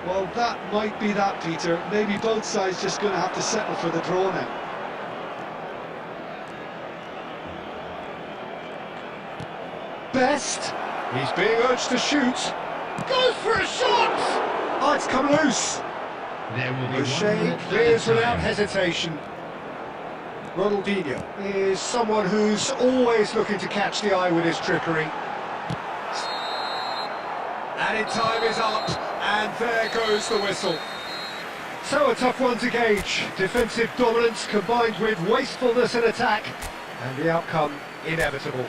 Well, that might be that, Peter. Maybe both sides just going to have to settle for the draw now. Best. He's being urged to shoot. Goes for a shot! Oh, it's come loose. There will be 1 O'Shea minute clears added without time. hesitation. Ronaldinho is someone who's always looking to catch the eye with his trickery. Added time is up, and there goes the whistle. So a tough one to gauge. Defensive dominance combined with wastefulness in attack, and the outcome inevitable.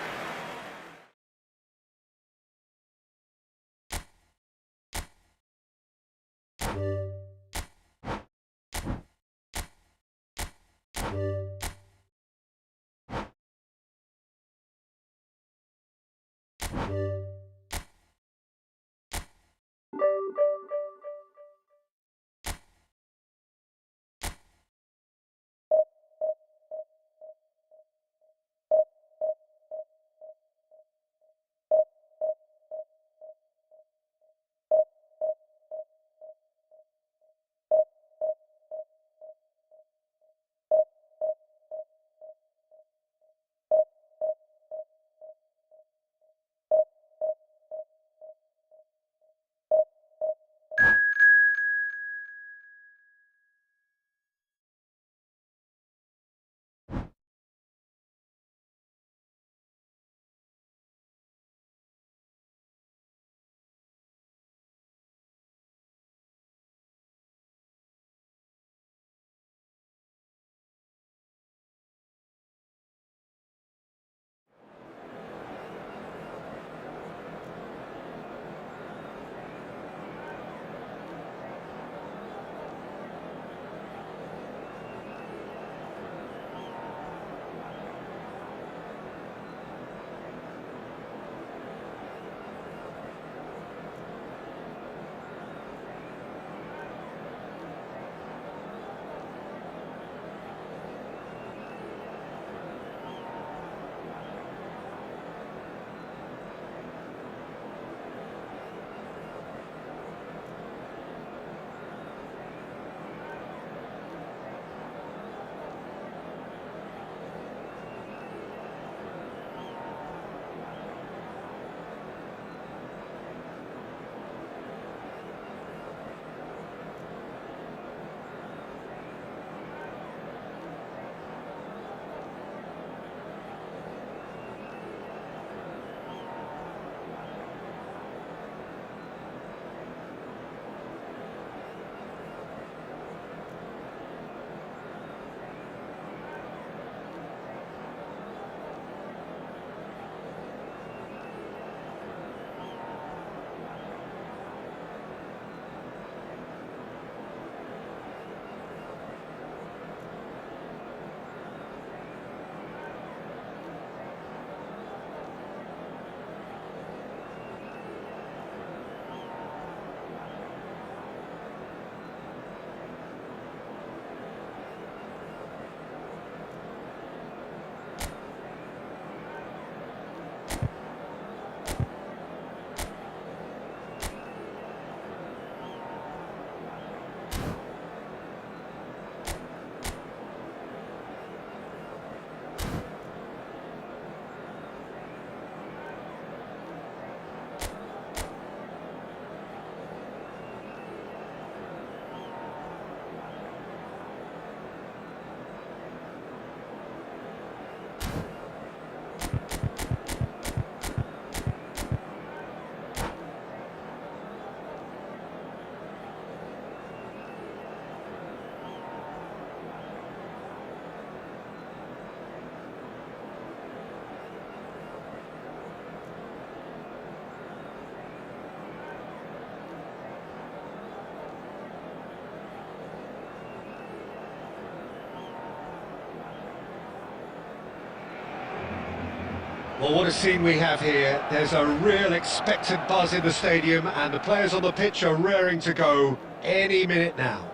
Well, what a scene we have here. There's a real expectant buzz in the stadium, and the players on the pitch are raring to go any minute now.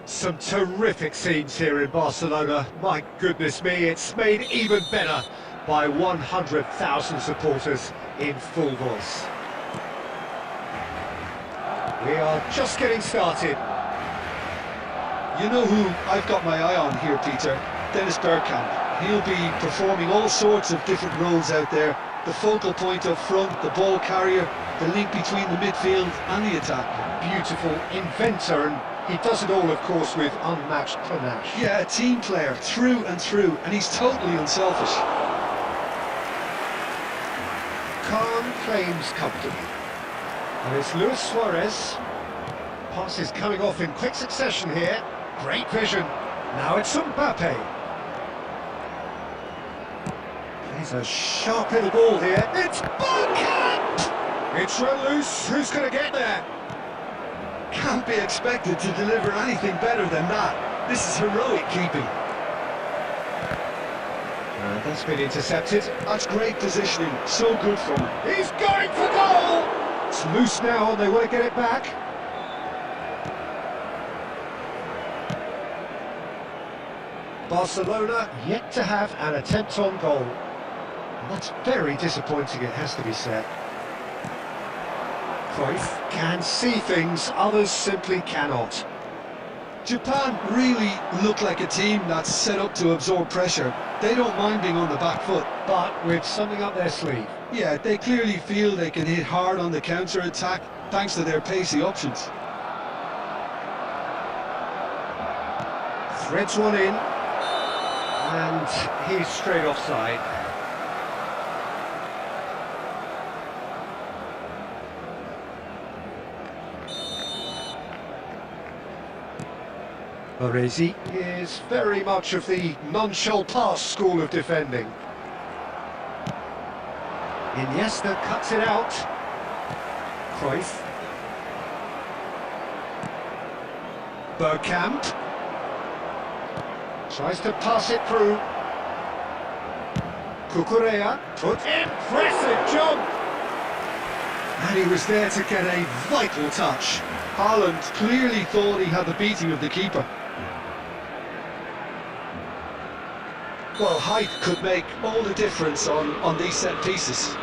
Some terrific scenes here in Barcelona. My goodness me, it's made even better by 100,000 supporters in full voice. We are just getting started. You know who I've got my eye on here, Peter? Dennis Bergkamp. He'll be performing all sorts of different roles out there. The focal point up front, the ball carrier, the link between the midfield and the attack. Beautiful inventor, and he does it all, of course, with unmatched panache. Yeah, a team player, through and through, and he's totally unselfish. Kahn claims comfortably. And it's Luis Suarez. Passes coming off in quick succession here. Great vision. Now it's Mbappe. Plays a sharp little ball here. It's Bergkamp! It's run loose. Who's going to get there? Can't be expected to deliver anything better than that. This is heroic keeping. That's been intercepted. That's great positioning. So good from him. He's going for goal! It's loose now, and they want to get it back. Barcelona yet to have an attempt on goal. And that's very disappointing, it has to be said. Cruyff can see things others simply cannot. Japan really look like a team that's set up to absorb pressure. They don't mind being on the back foot. But with something up their sleeve. Yeah, they clearly feel they can hit hard on the counter-attack thanks to their pacey options. Threads one in. And he's straight offside. Baresi is very much of the non-shall-pass school of defending. Iniesta cuts it out. Cruyff. Bergkamp. Tries to pass it through. Cucurella. Impressive jump! And he was there to get a vital touch. Haaland clearly thought he had the beating of the keeper. Well, height could make all the difference on these set pieces.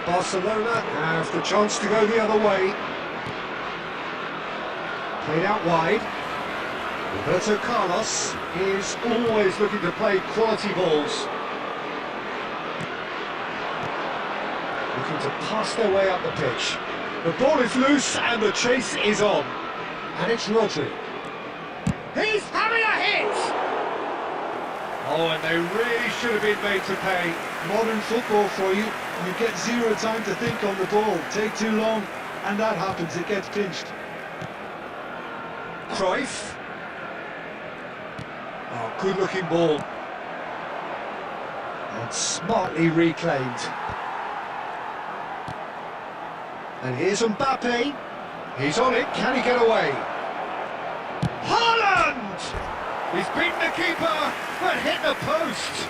Barcelona have the chance to go the other way. Played out wide. Roberto Carlos is always looking to play quality balls. Looking to pass their way up the pitch. The ball is loose and the chase is on. And it's Rodri. He's having a hit! Oh, and they really should have been made to pay. Modern football for you. You get zero time to think on the ball. Take too long, and that happens. It gets pinched. Cruyff. Oh, good-looking ball. And smartly reclaimed. And here's Mbappe. He's on it. Can he get away? Haaland! He's beaten the keeper, but hit the post.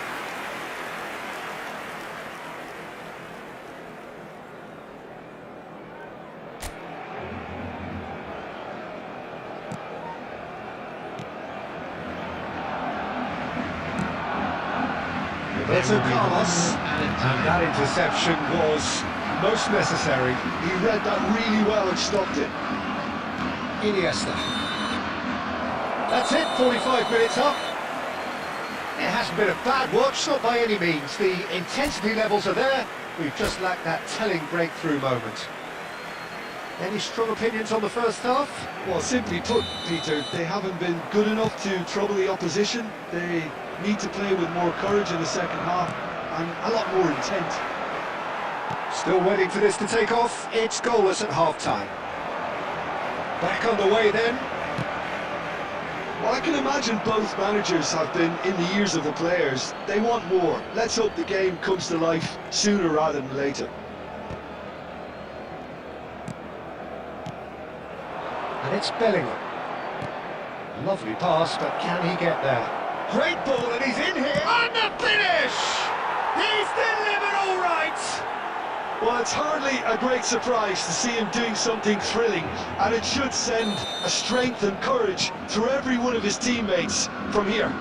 Roberto Carlos, and that interception was most necessary. He read that really well and stopped it. Iniesta. That's it, 45 minutes up. It hasn't been a bad watch, not by any means. The intensity levels are there. We've just lacked that telling breakthrough moment. Any strong opinions on the first half? Well, simply put, Peter, they haven't been good enough to trouble the opposition. They need to play with more courage in the second half and a lot more intent. Still waiting for this to take off. It's goalless at half-time. Back on the way then. Well, I can imagine both managers have been in the ears of the players. They want more. Let's hope the game comes to life sooner rather than later. And it's Bellingham. Lovely pass, but can he get there? Great ball, and he's in here. And the finish! He's delivered all right! Well, it's hardly a great surprise to see him doing something thrilling, and it should send a strength and courage through every one of his teammates from here.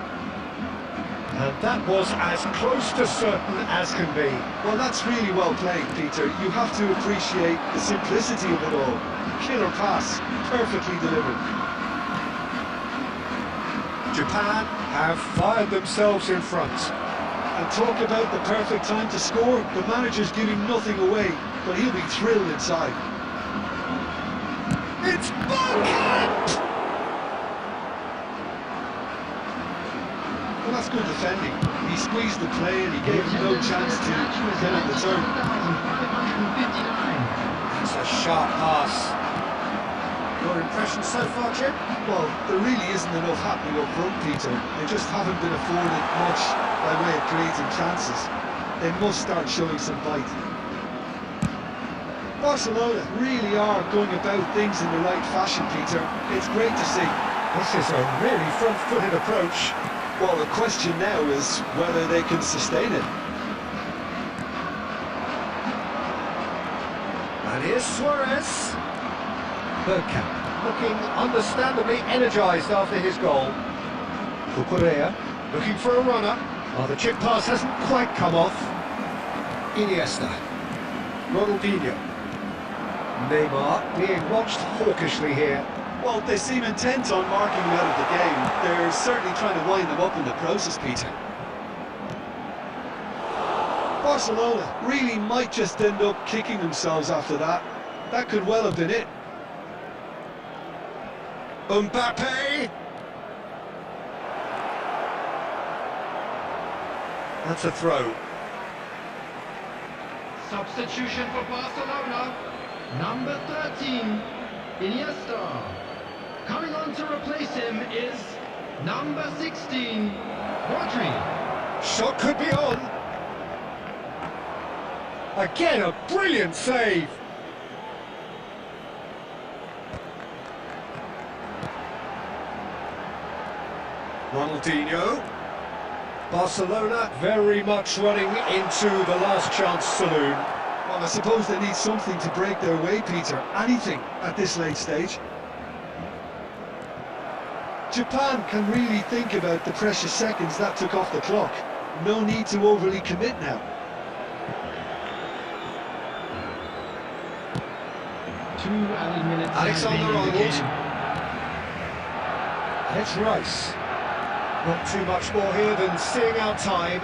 And that was as close to certain as can be. Well, that's really well played, Peter. You have to appreciate the simplicity of it all. Killer pass, perfectly delivered. Japan have fired themselves in front. And talk about the perfect time to score. The manager's giving nothing away, but he'll be thrilled inside. It's Bergkamp! Well, that's good defending. He squeezed the play and he gave him no chance to get on the turn. That's a sharp pass. Your impression so far, Jim? Well, there really isn't enough happening up front, Peter. They just haven't been afforded much by way of creating chances. They must start showing some bite. Barcelona really are going about things in the right fashion, Peter. It's great to see. This is a really front-footed approach. Well, the question now is whether they can sustain it. And here's Suarez. Bergkamp looking understandably energised after his goal. Cucurella looking for a runner. Oh, the chip pass hasn't quite come off. Iniesta. Ronaldinho. Neymar being watched hawkishly here. Well, they seem intent on marking him out of the game. They're certainly trying to wind them up in the process, Peter. Barcelona really might just end up kicking themselves after that. That could well have been it. Mbappe! That's a throw. Substitution for Barcelona. Number 13, Iniesta. Coming on to replace him is number 16, Rodri. Shot could be on. Again, a brilliant save. Ronaldinho. Barcelona very much running into the last chance saloon. Well, I suppose they need something to break their way, Peter. Anything at this late stage. Japan can really think about the precious seconds that took off the clock. No need to overly commit now. Alexander-Arnold. And it's Rice. Not too much more here than seeing out time,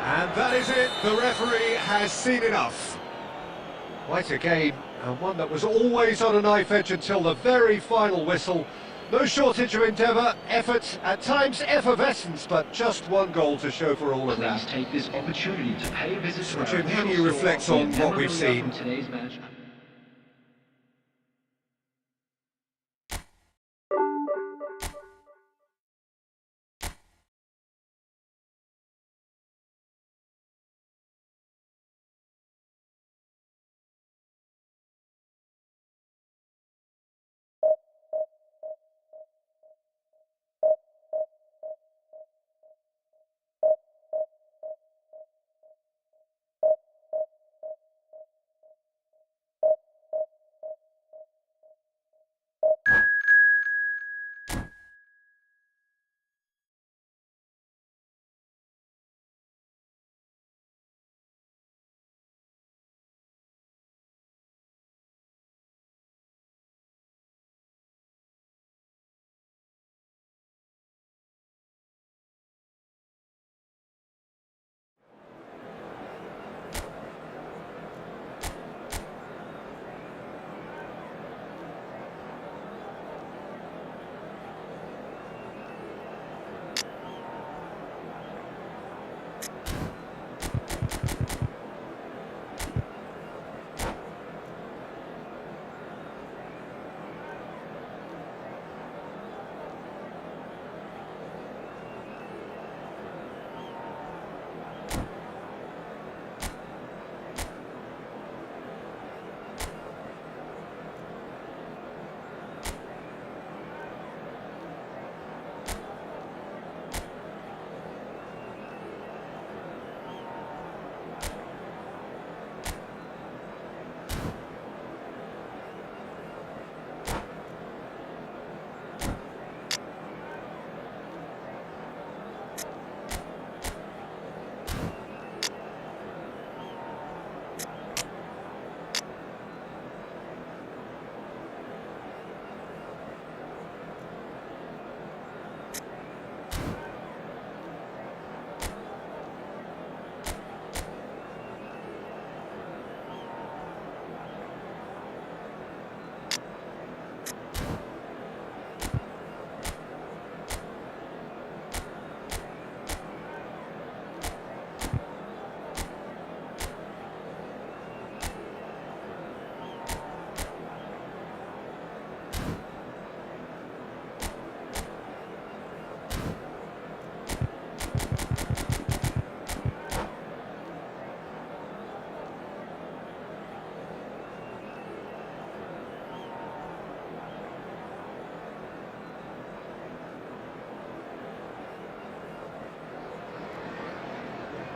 and that is it. The referee has seen enough. Quite a game, and one that was always on a knife edge until the very final whistle. No shortage of endeavour, effort, at times effervescence, but just one goal to show for all of that. Please take this opportunity to pay a visit to our Jim, how do you store reflect for on what memorabilia we've seen? from today's match.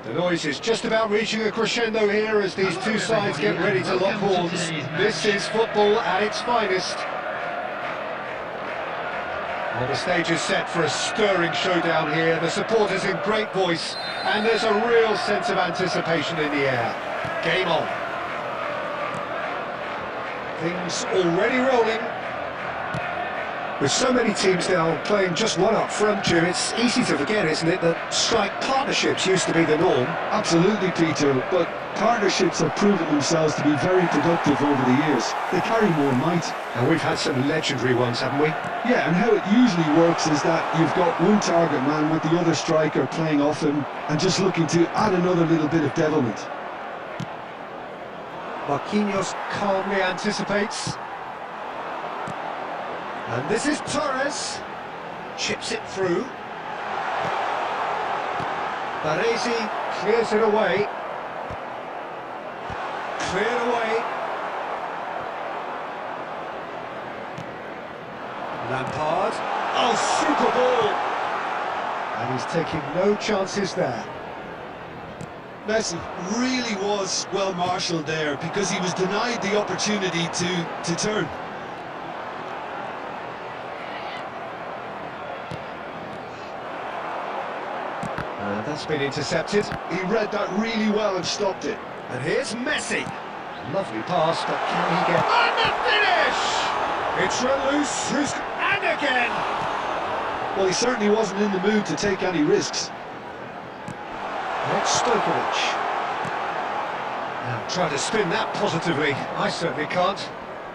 The noise is just about reaching a crescendo here as these two sides get ready to lock horns. This is football at its finest. Well, the stage is set for a stirring showdown here. The supporters in great voice, and there's a real sense of anticipation in the air. Game on. Things already rolling. With so many teams now playing just one up front, Jim, it's easy to forget, isn't it, that strike partnerships used to be the norm. Absolutely, Peter, but partnerships have proven themselves to be very productive over the years. They carry more might. And we've had some legendary ones, haven't we? Yeah, and how it usually works is that you've got one target man with the other striker playing off him and just looking to add another little bit of devilment. Marquinhos calmly anticipates. And this is Torres. Chips it through. Baresi clears it away. Cleared away. Lampard. Oh, super ball! And he's taking no chances there. Messi really was well marshalled there because he was denied the opportunity to turn. That's been intercepted. He read that really well and stopped it. And here's Messi. Lovely pass, but can he get... And the finish! It's run loose, and again! Well, he certainly wasn't in the mood to take any risks. Next Stojkovic. Now try to spin that positively. I certainly can't.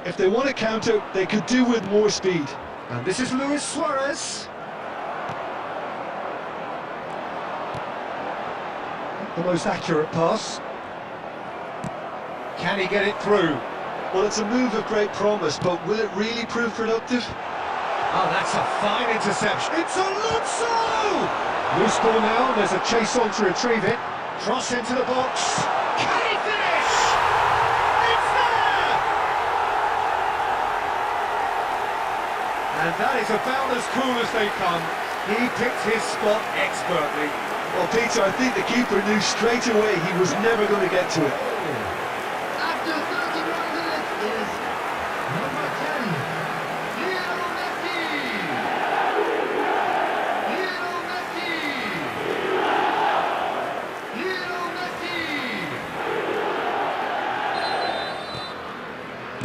If they want to counter, they could do with more speed. And this is Luis Suarez. The most accurate pass. Can he get it through? Well, it's a move of great promise, but will it really prove productive? Oh, that's a fine interception. It's Alonso! Loose ball now, there's a chase on to retrieve it. Cross into the box. Can he finish? It's there! And that is about as cool as they come. He picked his spot expertly. Well, Peter, I think the keeper knew straight away he was never going to get to it. After 31 minutes is number 10, Lionel Messi. Lionel Messi. Lionel Messi.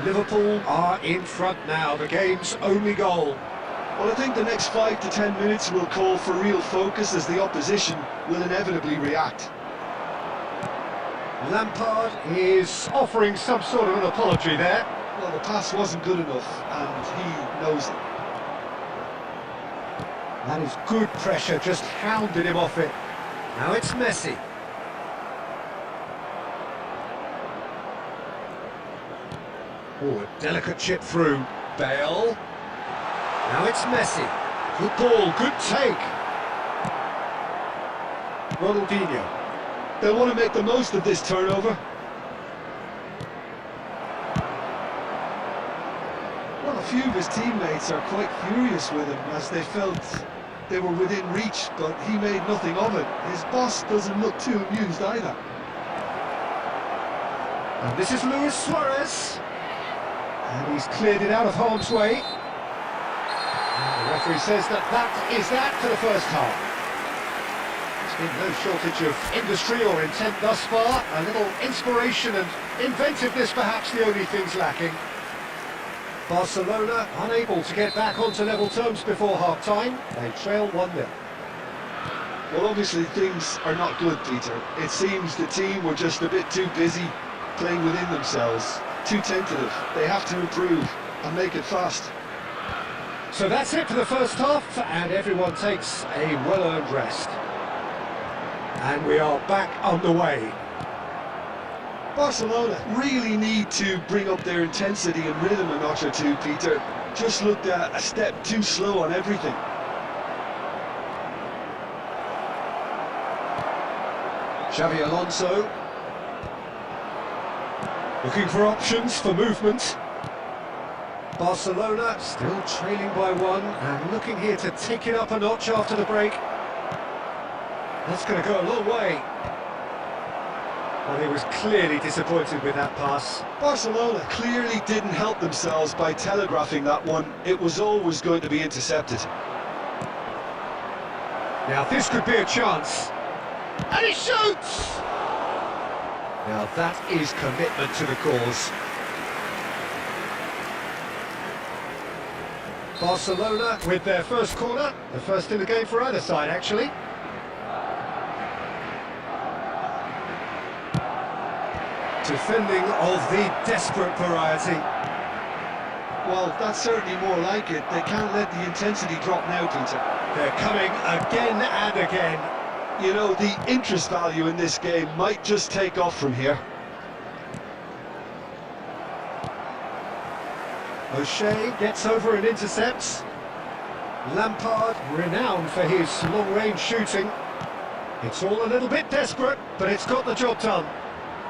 Liverpool are in front now, the game's only goal. Well, I think the next 5 to 10 minutes will call for real focus as the opposition will inevitably react. Lampard is offering some sort of an apology there. Well, the pass wasn't good enough, and he knows it. That is good pressure, just hounded him off it. Now it's Messi. Oh, a delicate chip through. Bale. Now it's Messi. Good ball, good take. Ronaldinho. They'll want to make the most of this turnover. Well, a few of his teammates are quite furious with him as they felt they were within reach, but he made nothing of it. His boss doesn't look too amused either. And this is Luis Suarez. And he's cleared it out of harm's way. The referee says that is that for the first half. There's been no shortage of industry or intent thus far. A little inspiration and inventiveness perhaps the only things lacking. Barcelona unable to get back onto level terms before half-time. They trail 1-0. Well, obviously things are not good, Peter. It seems the team were just a bit too busy playing within themselves. Too tentative. They have to improve and make it fast. So that's it for the first half, and everyone takes a well-earned rest. And we are back underway. Barcelona really need to bring up their intensity and rhythm a notch or two, Peter. Just looked a step too slow on everything. Xabi Alonso. Looking for options for movement. Barcelona still trailing by 1 and looking here to take it up a notch after the break. That's going to go a long way. Well, he was clearly disappointed with that pass. Barcelona clearly didn't help themselves by telegraphing that one. It was always going to be intercepted. Now this could be a chance. And he shoots! Now that is commitment to the cause. Barcelona with their first corner. The first in the game for either side, actually. Defending of the desperate variety. Well, that's certainly more like it. They can't let the intensity drop now, Peter. They're coming again and again. You know, the interest value in this game might just take off from here. O'Shea gets over and intercepts. Lampard, renowned for his long-range shooting. It's all a little bit desperate, but it's got the job done.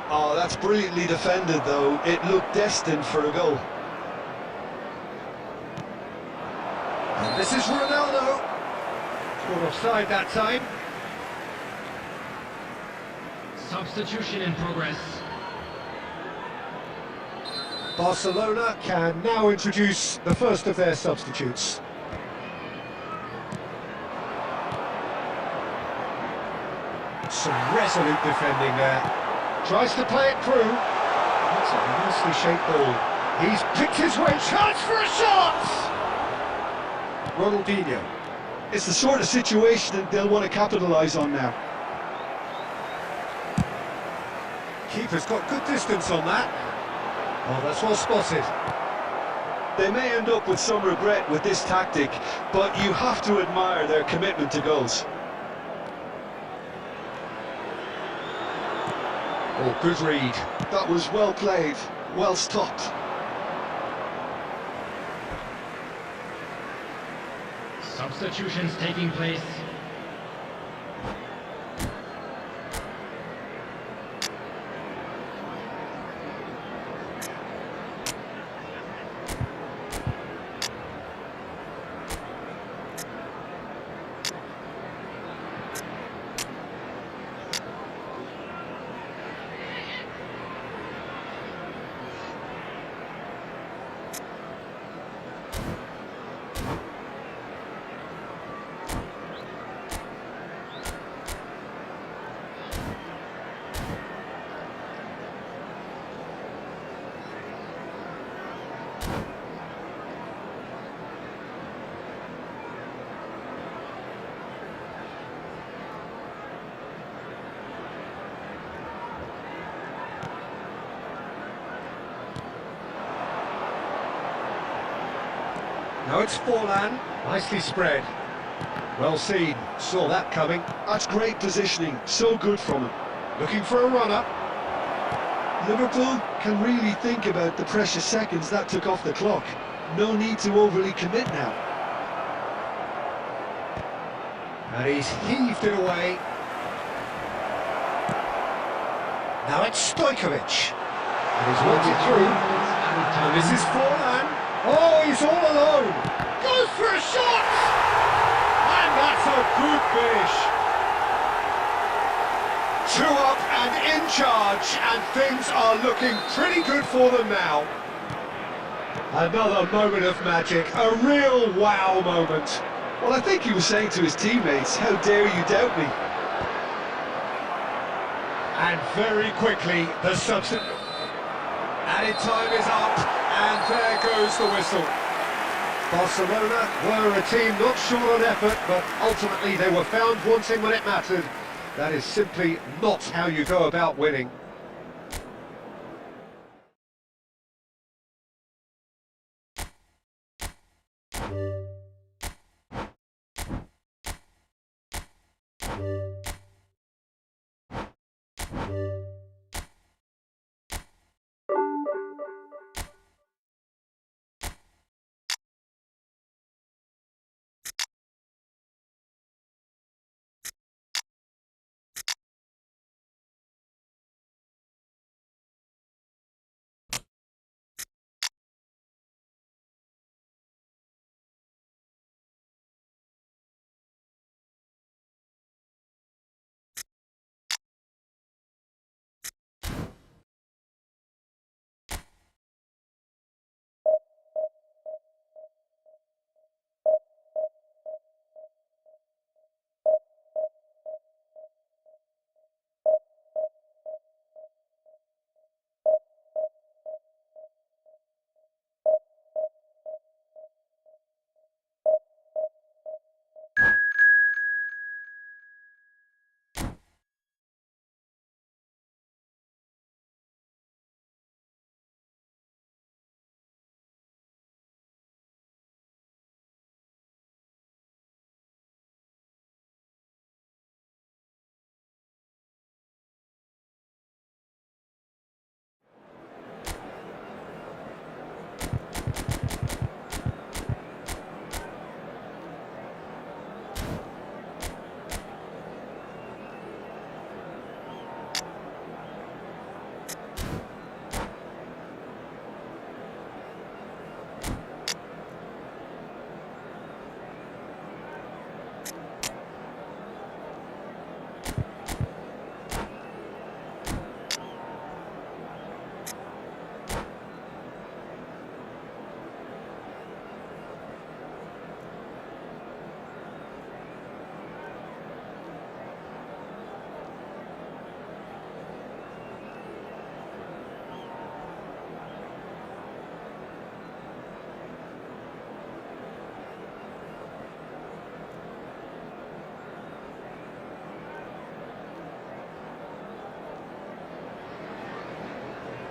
Oh, that's brilliantly defended, though. It looked destined for a goal. And this is Ronaldo. Caught offside that time. Substitution in progress. Barcelona can now introduce the first of their substitutes. Some resolute defending there. Tries to play it through. That's a nicely shaped ball. He's picked his way. Chance for a shot! Ronaldinho. It's the sort of situation that they'll want to capitalise on now. Keeper's got good distance on that. Oh, that's well spotted. They may end up with some regret with this tactic, but you have to admire their commitment to goals. Oh, good read. That was well played, well stopped. Substitutions taking place. Now it's Forlan, nicely spread. Well seen, saw that coming. That's great positioning, so good from him. Looking for a runner. Liverpool can really think about the precious seconds that took off the clock. No need to overly commit now. And he's heaved it away. Now it's Stojkovic. And he's worked it through. And this is Forlan. Oh, he's all alone. Goes for a shot! And that's a good finish. 2 up and in charge, and things are looking pretty good for them now. Another moment of magic, a real wow moment. Well, I think he was saying to his teammates, how dare you doubt me? And very quickly, the substitute. Added time is up, and there goes the whistle. Barcelona were a team not short on effort, but ultimately they were found wanting when it mattered. That is simply not how you go about winning.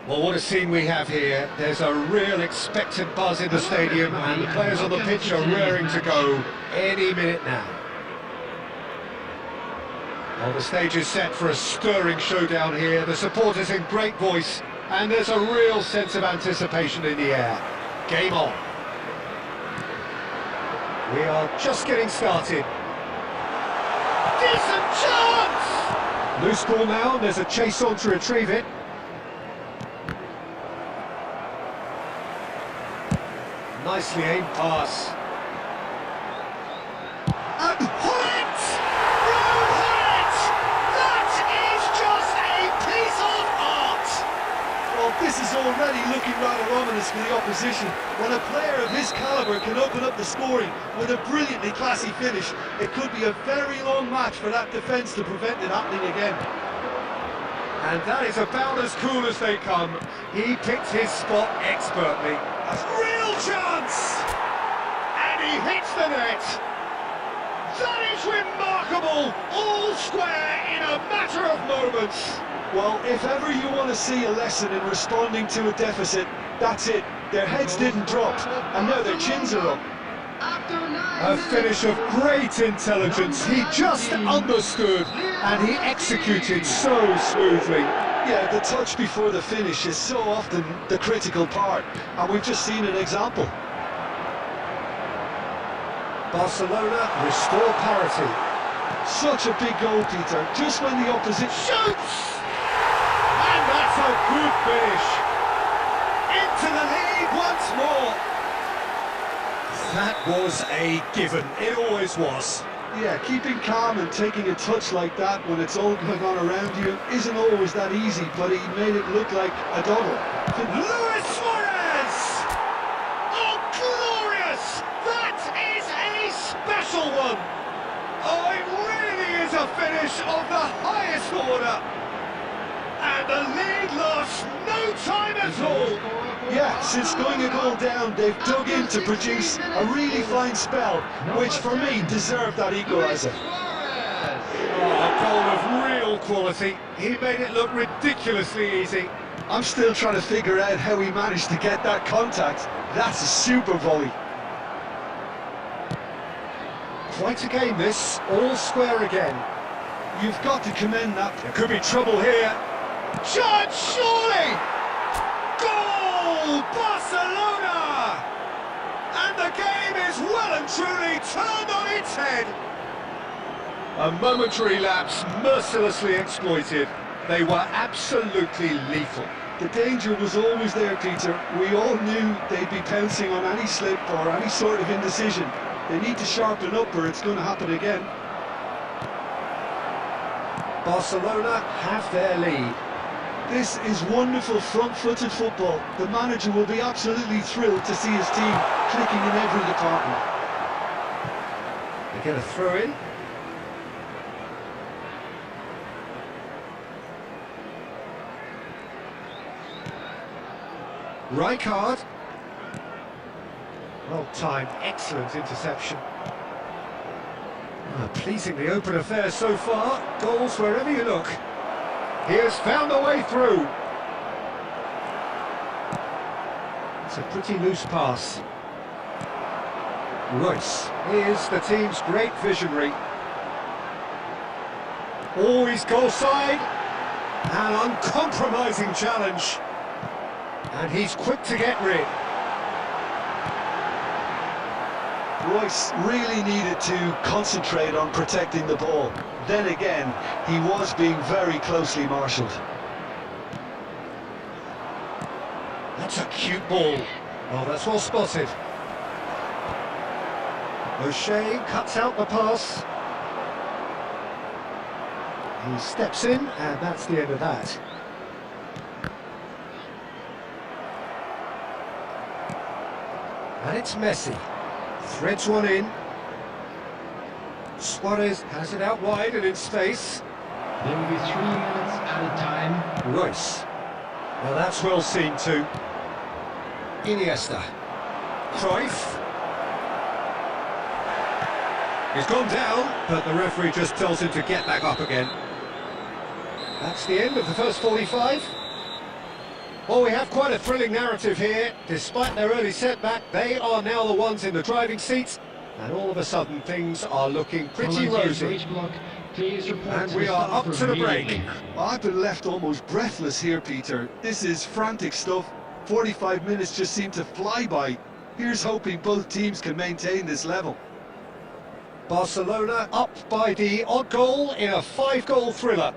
Well, what a scene we have here. There's a real expectant buzz in the stadium, and the players on the pitch are raring to go any minute now. Well, the stage is set for a stirring showdown here. The supporters in great voice, and there's a real sense of anticipation in the air. Game on. We are just getting started. Decent chance! Loose ball now, there's a chase on to retrieve it. Nicely aimed pass. And Hullet! Road Hullet! That is just a piece of art! Well, this is already looking rather ominous for the opposition. When a player of his calibre can open up the scoring with a brilliantly classy finish, it could be a very long match for that defence to prevent it happening again. And that is about as cool as they come. He picked his spot expertly. A real chance! And he hits the net. That is remarkable! All square in a matter of moments. Well, if ever you want to see a lesson in responding to a deficit, that's it. Their heads didn't drop, and now their chins are up. A finish of great intelligence. He just understood, and he executed so smoothly. Yeah, the touch before the finish is so often the critical part, and we've just seen an example. Barcelona restore parity. Such a big goal, Peter, just when the opposition Shoots! And that's a good finish. Into the lead once more. That was a given. It always was. Yeah, keeping calm and taking a touch like that when it's all going on around you isn't always that easy, but he made it look like a double. Luis Suarez! Oh, glorious! That is a special one! Oh, it really is a finish of the highest order! And the lead lasts no time at all! Yeah, since going a goal down, they've dug in to produce a really fine spell, which for me deserved that equaliser. Oh, a goal of real quality. He made it look ridiculously easy. I'm still trying to figure out how he managed to get that contact. That's a super volley. Quite a game this, all square again. You've got to commend that. There could be trouble here. Chance, surely! Goal! Barcelona! And the game is well and truly turned on its head. A momentary lapse mercilessly exploited. They were absolutely lethal. The danger was always there, Peter. We all knew they'd be pouncing on any slip or any sort of indecision. They need to sharpen up or it's going to happen again. Barcelona have their lead. This is wonderful front-footed football. The manager will be absolutely thrilled to see his team clicking in every department. They get a throw in. Rijkaard. Well timed, excellent interception. A pleasingly open affair so far. Goals wherever you look. He has found a way through. It's a pretty loose pass. Royce is the team's great visionary. Oh, he's goal side. An uncompromising challenge. And he's quick to get rid. Royce really needed to concentrate on protecting the ball. Then again, he was being very closely marshalled. That's a cute ball. Oh, that's well spotted. O'Shea cuts out the pass. He steps in, and that's the end of that. And it's Messi. Threads one in. Suarez has it out wide and in space. There will be 3 minutes at a time. Royce. Well, that's well seen too. Iniesta. Cruyff. He's gone down, but the referee just tells him to get back up again. That's the end of the first 45. Well, we have quite a thrilling narrative here. Despite their early setback, they are now the ones in the driving seats, and all of a sudden things are looking pretty rosy. And we are up to the break. Well, I've been left almost breathless here, Peter. This is frantic stuff. 45 minutes just seem to fly by. Here's hoping both teams can maintain this level. Barcelona up by the odd goal in a 5-goal thriller.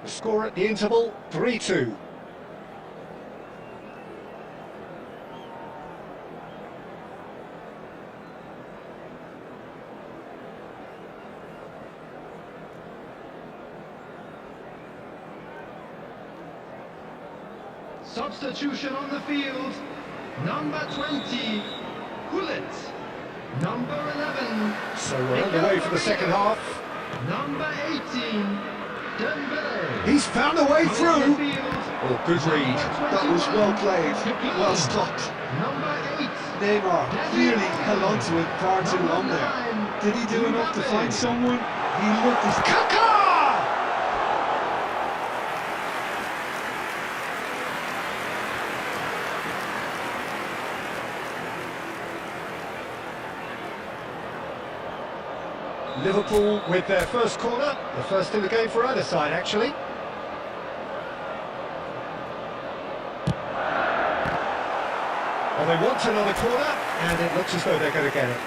The score at the interval, 3-2. Substitution on the field. Number 20, Gullit. Number 11. So we're underway for the second half. Number 18, Dembele. He's found a way through. Oh, good read. That was well played, well stopped. Number 8. Neymar clearly held on to it far too long there. Did he do enough to find someone? He looked as... Kaká! Liverpool with their first corner, the first in the game for either side actually. Well, they want another corner, and it looks as though they're going to get it.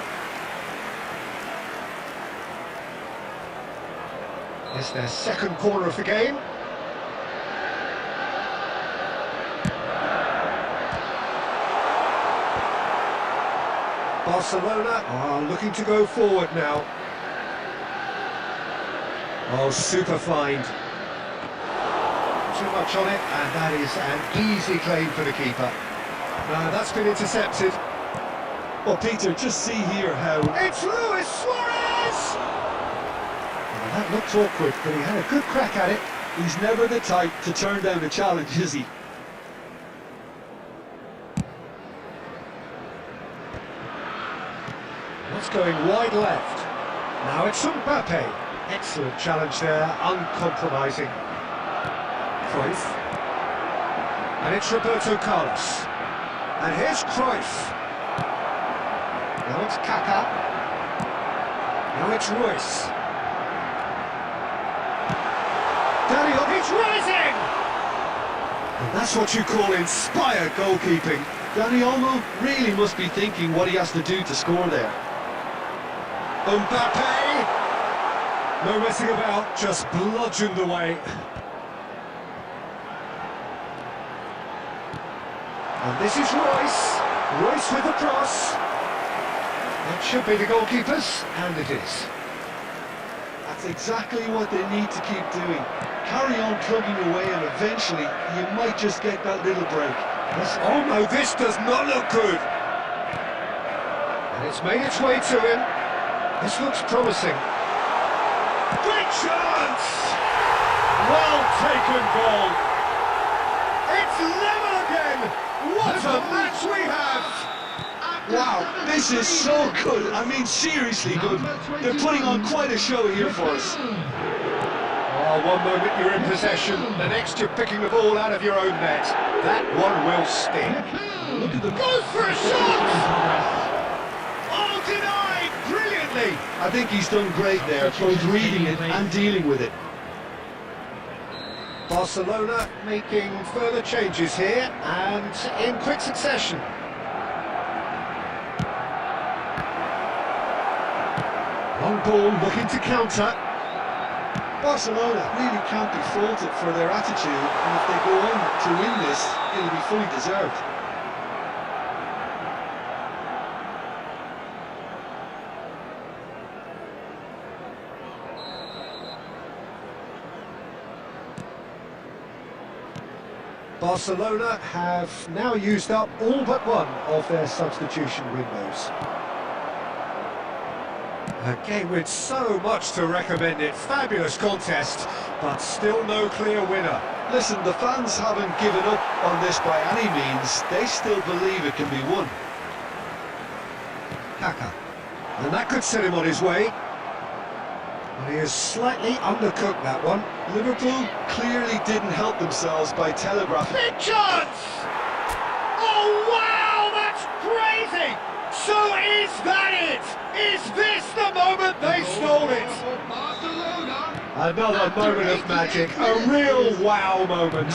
It's their second corner of the game. Barcelona are looking to go forward now. Oh, super find. Too much on it, and that is an easy claim for the keeper. No, that's been intercepted. Well, Peter, just see here how... It's Luis Suarez! Well, that looked awkward, but he had a good crack at it. He's never the type to turn down a challenge, is he? That's going wide left. Now it's Mbappe. Excellent challenge there, uncompromising. Cruyff. And it's Roberto Carlos. And here's Cruyff. Now it's Kaká. Now it's Royce. Daniel, he's rising! And that's what you call inspired goalkeeping. Dani Olmo really must be thinking what he has to do to score there. Mbappe! No messing about, just bludgeoned away. And this is Royce. Royce with the cross. That should be the goalkeepers, and it is. That's exactly what they need to keep doing. Carry on plugging away, and eventually you might just get that little break. Oh no, this does not look good. And it's made its way to him. This looks promising. Great chance! Well taken goal. It's level again. What a match we have! Wow, this is so good. I mean, seriously good. They're putting on quite a show here for us. Oh, one moment you're in possession, the next you're picking the ball out of your own net. That one will sting. Look at the... Goes for a shot! Oh, denied! Brilliantly! I think he's done great there, both reading it and dealing with it. Barcelona making further changes here, and in quick succession. Long ball looking to counter. Barcelona really can't be faulted for their attitude, and if they go on to win this, it'll be fully deserved. Barcelona have now used up all but one of their substitution windows. A game with so much to recommend it. Fabulous contest, but still no clear winner. Listen, the fans haven't given up on this by any means. They still believe it can be won. Kaká. And that could set him on his way. And he has slightly undercooked that one. Liverpool clearly didn't help themselves by telegraphing. Big chance! Oh wow, that's crazy! So is that it? Is this the moment they stole it? Barcelona. Another moment of magic, a real wow moment.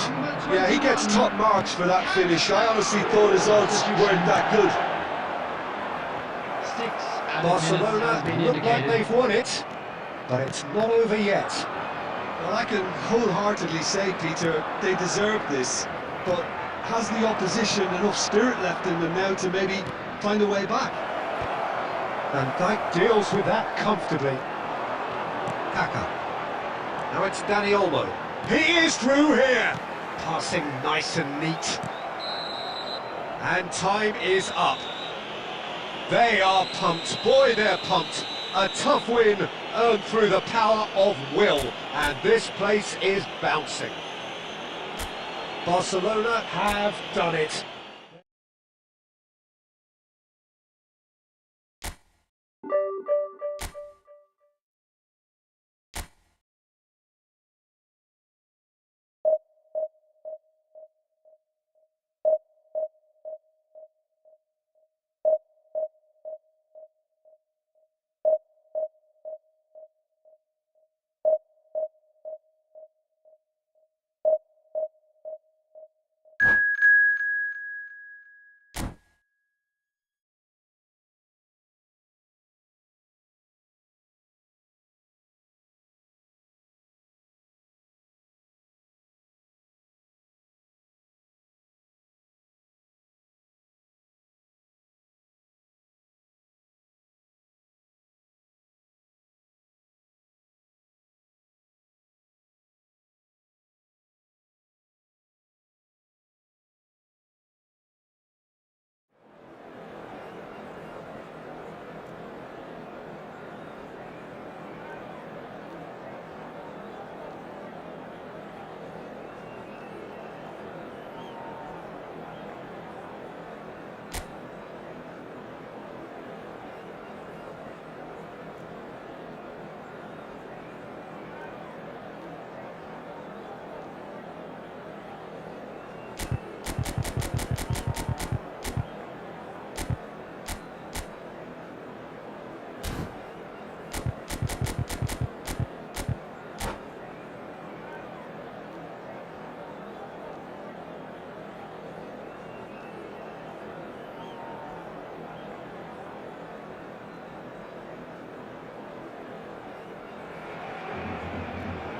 Yeah, he gets top marks for that finish. I honestly thought his odds weren't that good. 6 added minutes has Barcelona been look like indicated. they've won it, but it's not over yet. Well, I can wholeheartedly say, Peter, they deserve this. But has the opposition enough spirit left in them now to maybe find a way back? Van Dijk deals with that comfortably. Kaka. Now it's Dani Olmo. He is through here. Passing nice and neat. And time is up. They are pumped. Boy, they're pumped. A tough win earned through the power of will. And this place is bouncing. Barcelona have done it.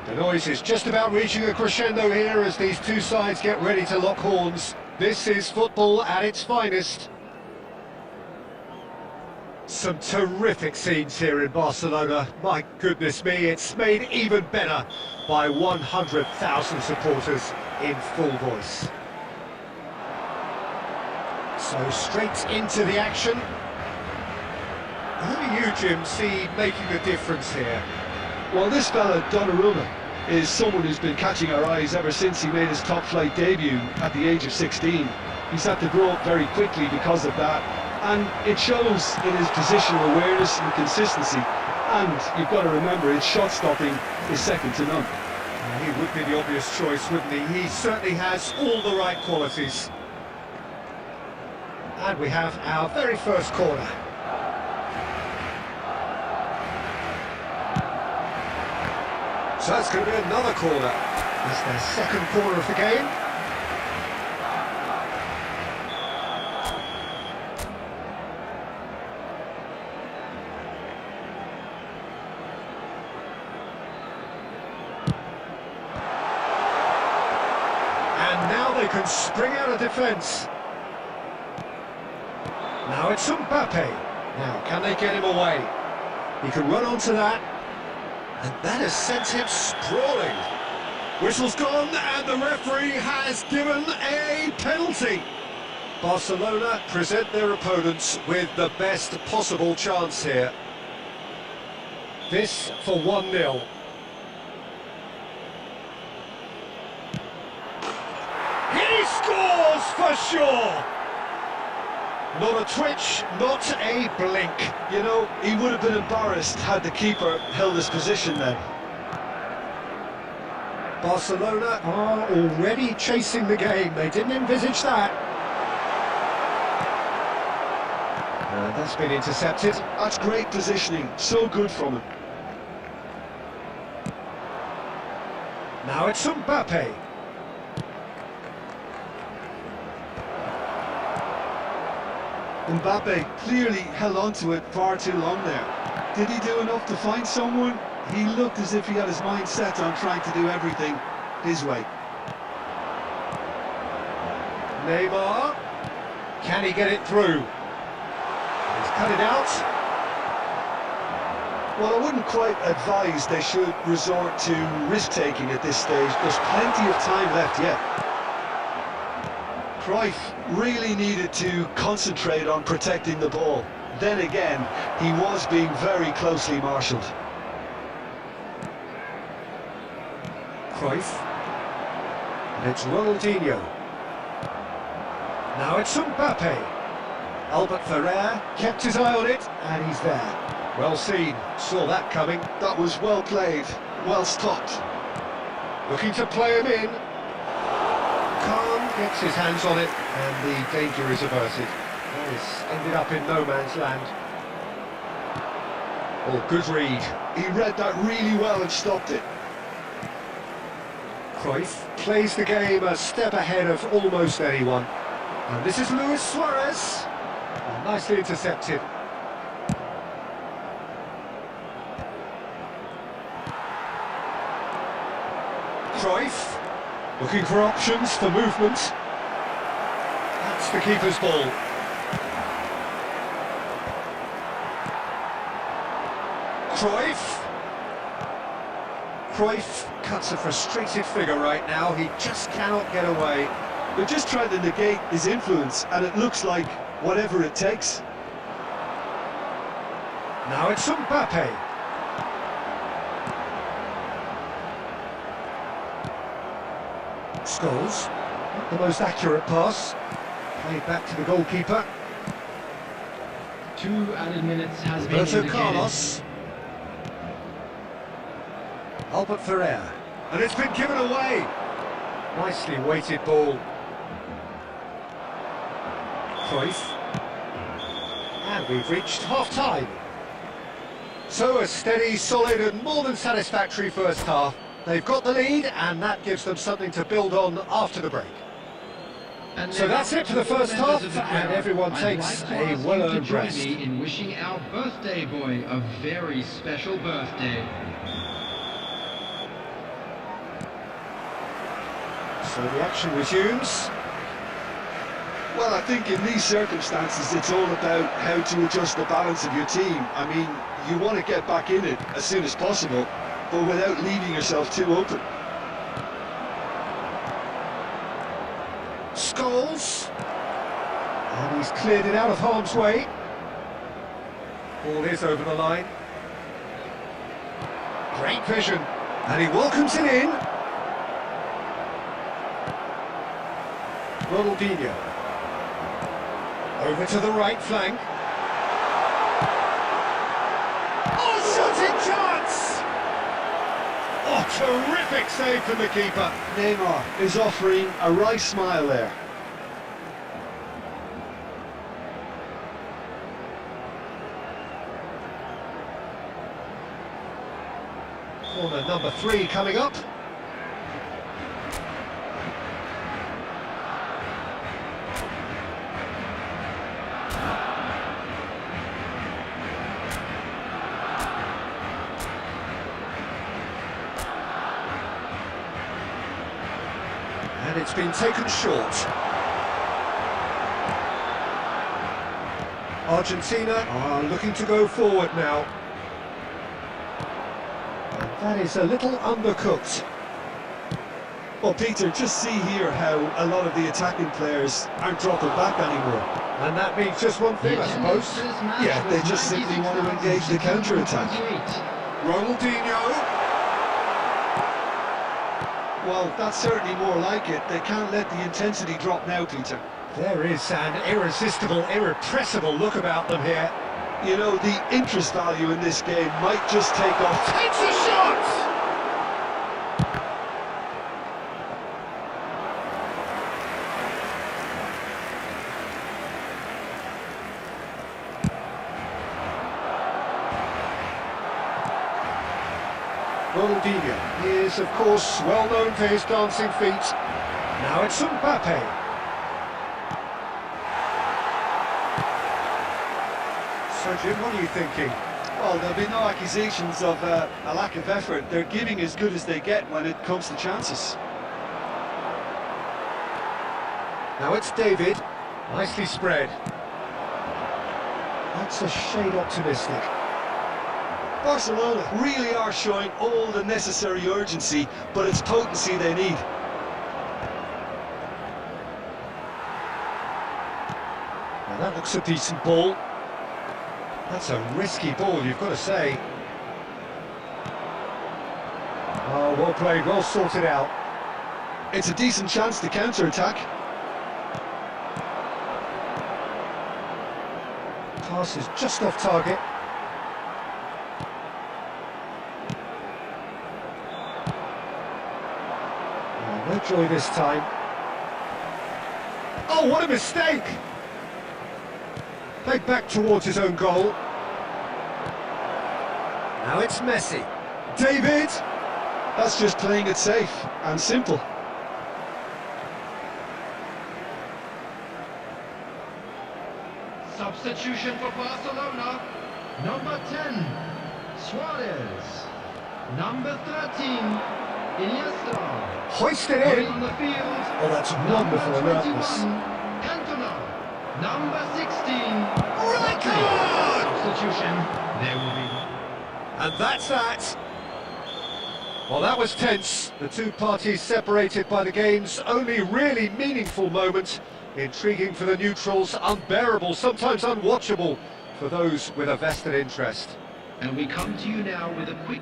The noise is just about reaching a crescendo here as these two sides get ready to lock horns. This is football at its finest. Some terrific scenes here in Barcelona. My goodness me, it's made even better by 100,000 supporters in full voice. So straight into the action. Who do you, Jim, see making a difference here? Well, this fella, Donnarumma, is someone who's been catching our eyes ever since he made his top-flight debut at the age of 16. He's had to grow up very quickly because of that, and it shows in his positional awareness and consistency. And you've got to remember, his shot-stopping is second to none. He would be the obvious choice, wouldn't he? He certainly has all the right qualities. And we have our very first corner. So that's going to be another corner. That's their second corner of the game. And now they can spring out of defence. Now it's Mbappe. Now, can they get him away? He can run onto that. And that has sent him sprawling. Whistle's gone and the referee has given a penalty. Barcelona present their opponents with the best possible chance here. This for 1-0. He scores for sure! Not a twitch, not a blink. You know, he would have been embarrassed had the keeper held his position then. Barcelona are already chasing the game. They didn't envisage that. That's been intercepted. That's great positioning, so good from him. Now it's Mbappe. Mbappe clearly held on to it far too long there. Did he do enough to find someone? He looked as if he had his mind set on trying to do everything his way. Neymar. Can he get it through? He's cut it out. Well, I wouldn't quite advise they should resort to risk-taking at this stage. There's plenty of time left yet. Cruyff really needed to concentrate on protecting the ball. Then again, he was being very closely marshalled. Cruyff. And it's Ronaldinho. Now it's Mbappe. Albert Ferrer kept his eye on it, and he's there. Well seen, saw that coming. That was well played, well stopped. Looking to play him in. Khan gets his hands on it, and the danger is averted. This ended up in no man's land. Oh, good read. He read that really well and stopped it. Cruyff plays the game a step ahead of almost anyone. And this is Luis Suarez. Oh, nicely intercepted. Cruyff, looking for options for movement. That's the keeper's ball. Cruyff. Cruyff cuts a frustrated figure right now. He just cannot get away. They're just trying to negate his influence, and it looks like whatever it takes. Now it's Mbappe. Scholes, not the most accurate pass. Played back to the goalkeeper. 2 added minutes has been Roberto indicated. Carlos. Albert Ferrer. And it's been given away. Nicely weighted ball. Cruyff. And we've reached half-time. So a steady, solid and more than satisfactory first half. They've got the lead, and that gives them something to build on after the break. And So that's it for the first half, members of the and crowd, everyone I'd takes like to a ask you well-earned to join rest. me in wishing our birthday boy a very special birthday. So the action resumes. Well, I think in these circumstances, it's all about how to adjust the balance of your team. I mean, you want to get back in it as soon as possible, but without leaving yourself too open. Scholes. And he's cleared it out of harm's way. Ball is over the line. Great vision. And he welcomes it in. Ronaldinho. Over to the right flank. Oh, shooting chance! Oh, terrific save from the keeper. Neymar is offering a right smile there. Corner number 3 coming up. And it's been taken short. Argentina are looking to go forward now. And that is a little undercooked. Well, Peter, just see here how a lot of the attacking players aren't dropping back anymore. And that means just one thing, I suppose. Yeah, they just simply want to engage the counter-attack. Ronaldinho. Well, that's certainly more like it. They can't let the intensity drop now, Peter. There is an irresistible, irrepressible look about them here. You know, the interest value in this game might just take off. Takes a shot! Ronaldinho, he is of course well known for his dancing feet. Now it's Mbappe. So Jim, what are you thinking? Well, there'll be no accusations of a lack of effort. They're giving as good as they get when it comes to chances. Now it's David, nicely spread. That's a shade optimistic. Barcelona really are showing all the necessary urgency, but it's potency they need. Now that looks a decent ball. That's a risky ball, you've got to say. Oh, well played, well sorted out. It's a decent chance to counter-attack. Pass is just off target. Oh, no joy this time. Oh, what a mistake! Played back towards his own goal. Now it's Messi. David! That's just playing it safe and simple. Substitution for Barcelona. Number 10, Suarez. Number 13, Iniesta. Hoisted Going in. on the field. Oh, that's wonderful Number 21, alertness. Cantona. Number 16, Right Rodri. on! Substitution. There will be one. And that's that. Well, that was tense. The two parties separated by the game's only really meaningful moment. Intriguing for the neutrals, unbearable, sometimes unwatchable for those with a vested interest. And we come to you now with a quick...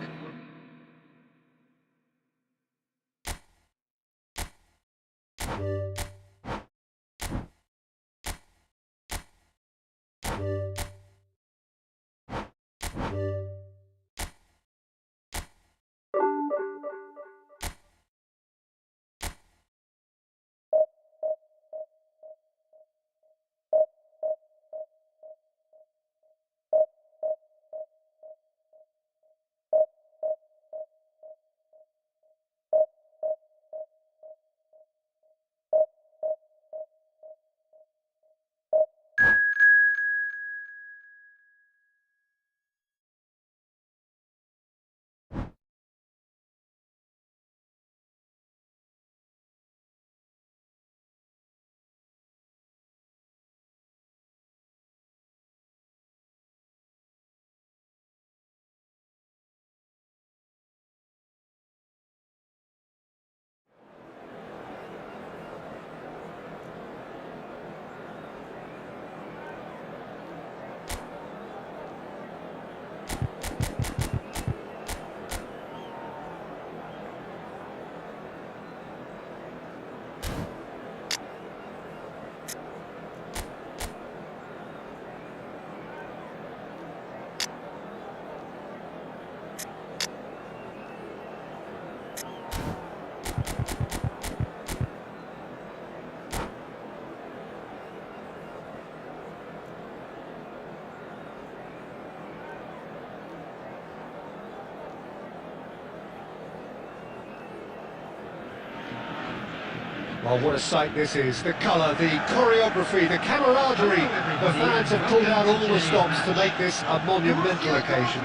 Well, what a sight this is. The colour, the choreography, the camaraderie. The fans have pulled out all the stops to make this a monumental occasion.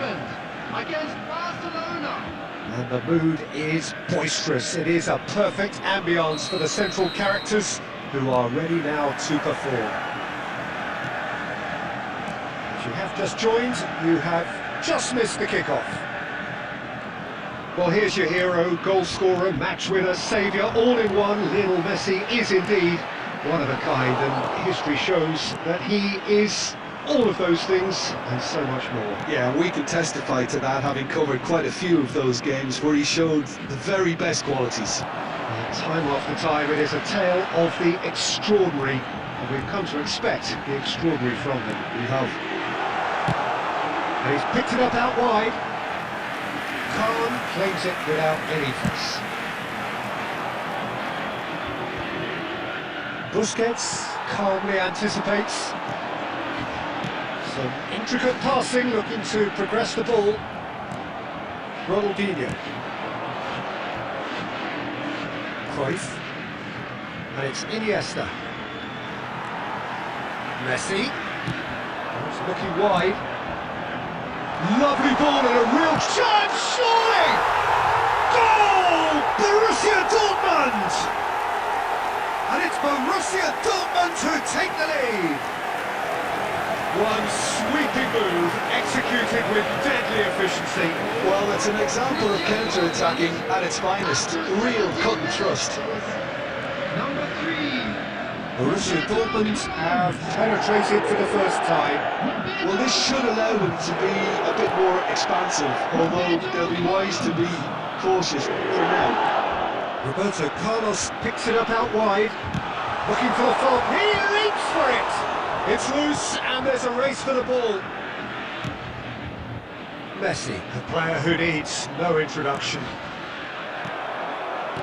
Against Barcelona. And the mood is boisterous. It is a perfect ambience for the central characters who are ready now to perform. If you have just joined, you have just missed the kickoff. Well, here's your hero, goal scorer, match winner, saviour, all in one. Lionel Messi is indeed one of a kind, and history shows that he is all of those things and so much more. Yeah, and we can testify to that, having covered quite a few of those games where he showed the very best qualities. Time after time, it is a tale of the extraordinary And we've come to expect the extraordinary from them. We have. And he's picked it up out wide. Khan claims it without any fuss. Busquets calmly anticipates. Some intricate passing, looking to progress the ball. Ronaldinho. Cruyff. And it's Iniesta. Messi. It's looking wide. Lovely ball and a real chance, surely! Goal! Borussia Dortmund! And it's Borussia Dortmund who take the lead. One sweeping move, executed with deadly efficiency. Well, it's an example of counter-attacking at its finest. Real cut and thrust. Number 3. Borussia Dortmund have penetrated for the first time. Well, this should allow them to be a bit more expansive, although they'll be wise to be cautious for now. Roberto Carlos picks it up out wide, looking for the fault. He leaps for it! It's loose, and there's a race for the ball. Messi, a player who needs no introduction.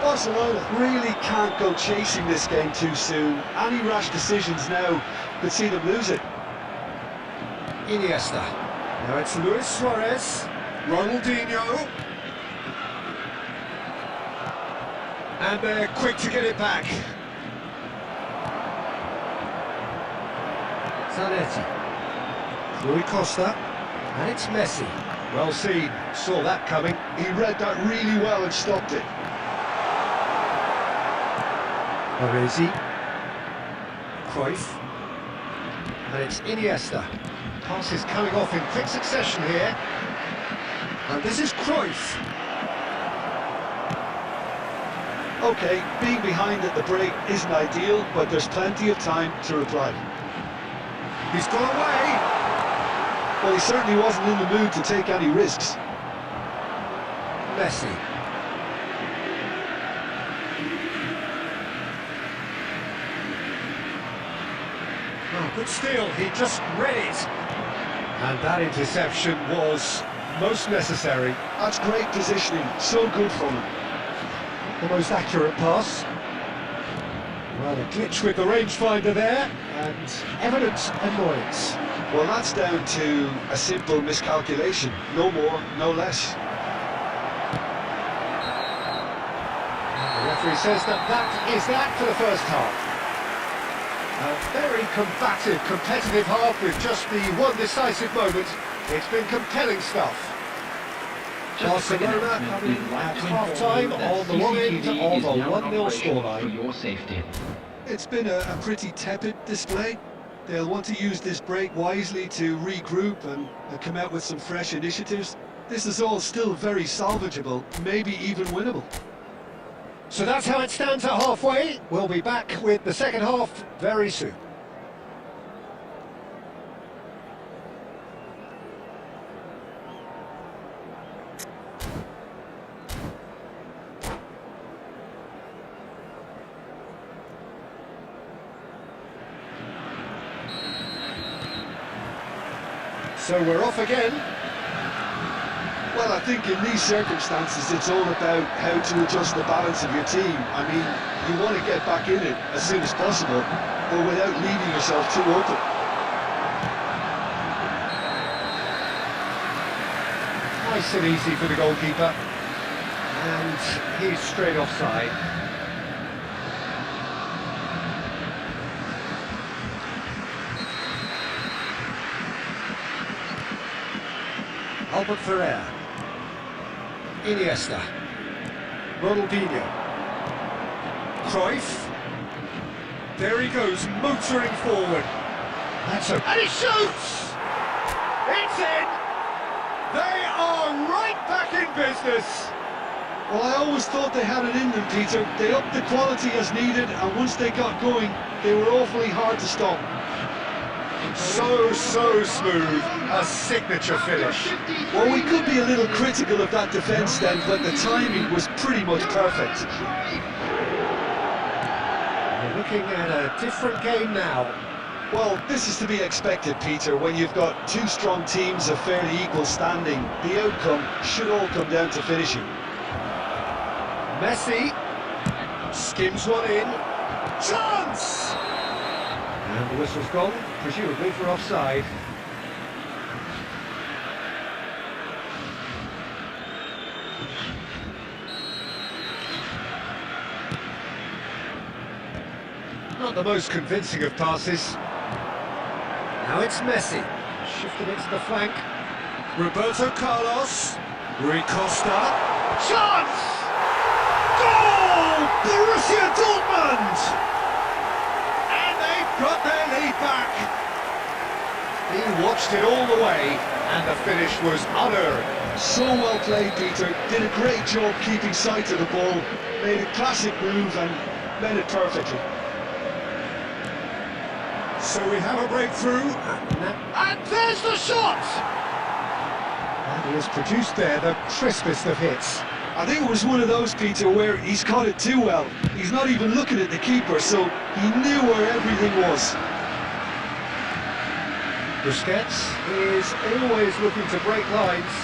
Barcelona really can't go chasing this game too soon. Any rash decisions now could see them lose it. Iniesta. Now it's Luis Suarez. Ronaldinho. And they're quick to get it back. Zanetti. Rui Costa. And it's Messi. Well seen. Saw that coming. He read that really well and stopped it. Baresi. Cruyff. And it's Iniesta. Passes coming off in quick succession here. And this is Cruyff. Okay, being behind at the break isn't ideal, but there's plenty of time to reply. He's gone away. Well, he certainly wasn't in the mood to take any risks. Messi. Oh, good steal, he just read it. And that interception was most necessary. That's great positioning, so good from him. The most accurate pass. Well, a glitch with the rangefinder there, and evident annoyance. Well, that's down to a simple miscalculation, no more, no less. The referee says that is that for the first half. A very combative, competitive half with just the one decisive moment. It's been compelling stuff. Barcelona coming at half-time on the wrong end of a 1-0 scoreline. For your safety. It's been a pretty tepid display. They'll want to use this break wisely to regroup and come out with some fresh initiatives. This is all still very salvageable, maybe even winnable. So that's how it stands at halfway. We'll be back with the second half very soon. So we're off again. Well, I think in these circumstances it's all about how to adjust the balance of your team. I mean, you want to get back in it as soon as possible, but without leaving yourself too open. Nice and easy for the goalkeeper. And he's straight offside. Albert Ferrer. Iniesta. Ronaldinho. Cruyff. There he goes, motoring forward. That's a... And he shoots! It's in! They are right back in business! Well, I always thought they had it in them, Peter. They upped the quality as needed, and once they got going, they were awfully hard to stop. So smooth, a signature finish. Well, we could be a little critical of that defence then, but the timing was pretty much perfect. Looking at a different game now. Well, this is to be expected, Peter. When you've got two strong teams of fairly equal standing, the outcome should all come down to finishing. Messi skims one in. Chance! And the whistle's gone, presumably for offside. Not the most convincing of passes. Now it's Messi, shifting it to the flank. Roberto Carlos, Rui Costa, chance! Goal! Borussia Dortmund! And they've got their lead back. He watched it all the way, and the finish was unearned. So well played, Peter. Did a great job keeping sight of the ball. Made a classic move and made it perfectly. So we have a breakthrough, and there's the shot! And he has produced there the crispest of hits. I think it was one of those, Peter, where he's caught it too well. He's not even looking at the keeper, so he knew where everything was. Busquets is always looking to break lines.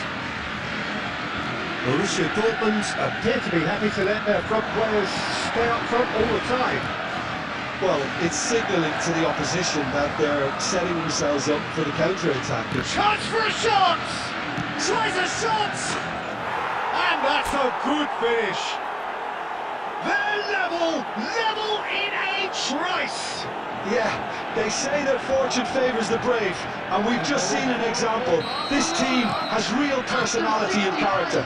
Borussia Dortmund appear to be happy to let their front players stay up front all the time. Well, it's signalling to the opposition that they're setting themselves up for the counter-attack. Chance for a shot! Tries a shot! And that's a good finish. They're level in a trice. Yeah, they say that fortune favours the brave, and we've just seen an example. This team has real personality and character.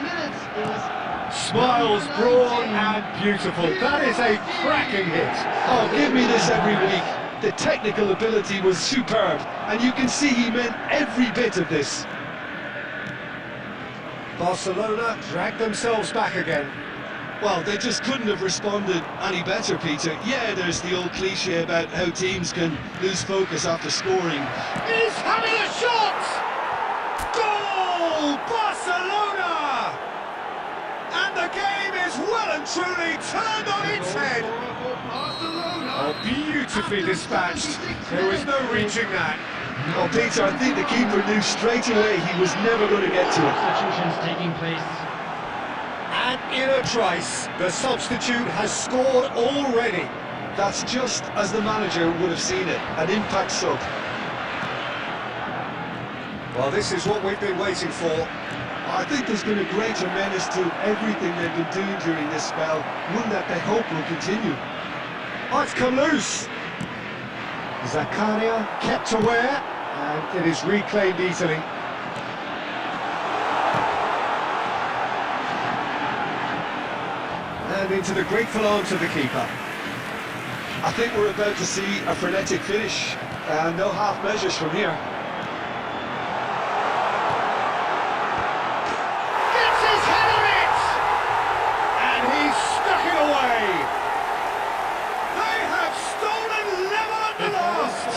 Smiles broad and beautiful. That is a cracking hit. Oh, give me this every week. The technical ability was superb, and you can see he meant every bit of this. Barcelona dragged themselves back again. Well, they just couldn't have responded any better, Peter. Yeah, there's the old cliche about how teams can lose focus after scoring. He's having a shot! Goal! Barcelona! And the game is well and truly turned on its head. Oh, beautifully dispatched. There was no reaching that. Oh, Peter, I think the keeper knew straight away he was never going to get to it. Substitutions taking place. And in a trice, the substitute has scored already. That's just as the manager would have seen it, an impact sub. Well, this is what we've been waiting for. I think there's been a great tremendous to everything they've been doing during this spell, one that they hope will continue. Oh, it's come loose. Zakaria kept aware, and it is reclaimed easily. And into the grateful arms of the keeper. I think we're about to see a frenetic finish, and no half measures from here. Gets his head on it! And he's stuck it away! They have stolen level at the last!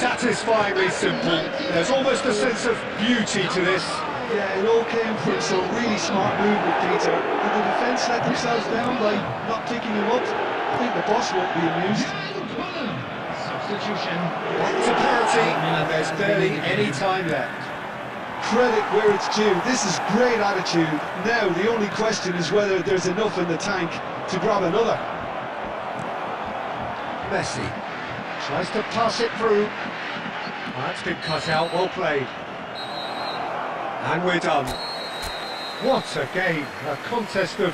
Satisfyingly simple. There's almost a sense of beauty to this. Yeah, it all came from some really smart movement, Peter. Did the defence let themselves down by not picking him up? I think the boss won't be amused. Substitution. Back to parity, and there's barely any time left. Credit where it's due. This is great attitude. Now, the only question is whether there's enough in the tank to grab another. Messi tries to pass it through. That's been cut out, well played. And we're done. What a game, a contest of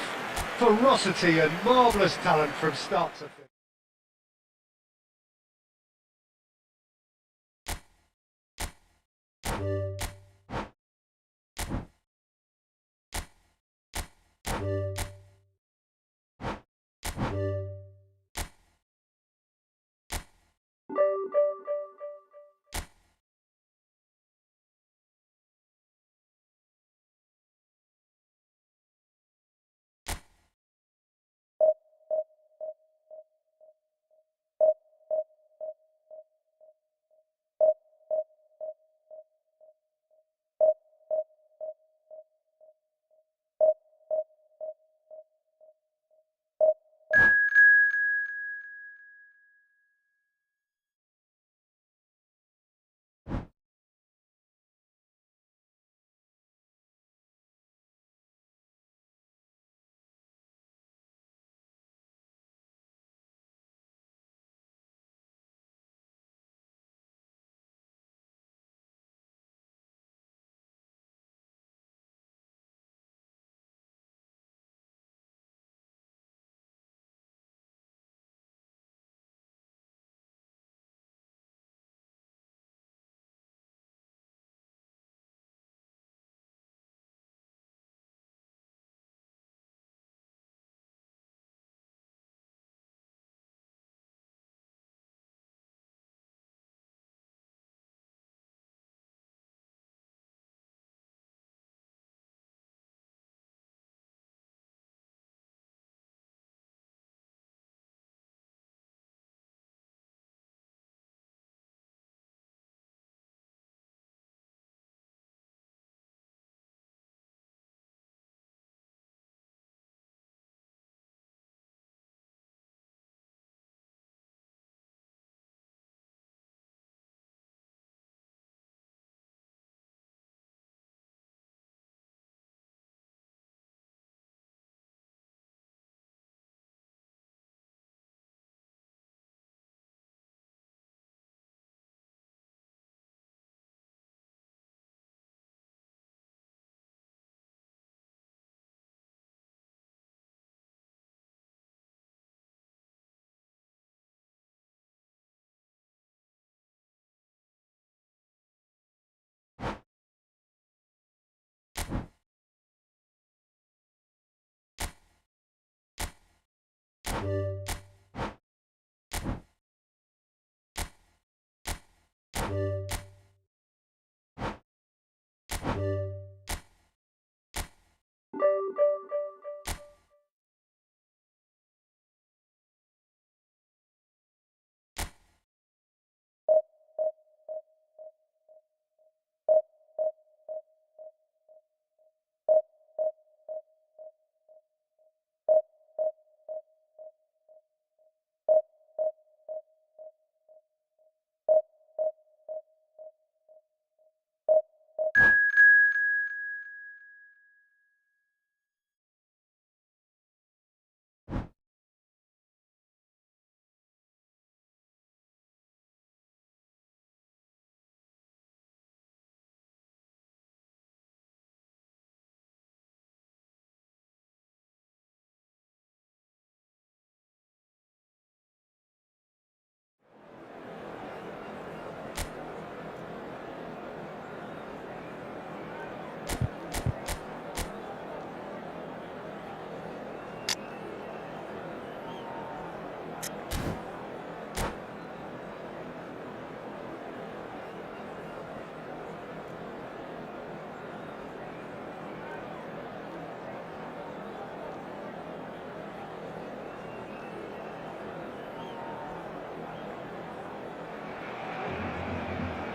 ferocity and marvellous talent from start to finish.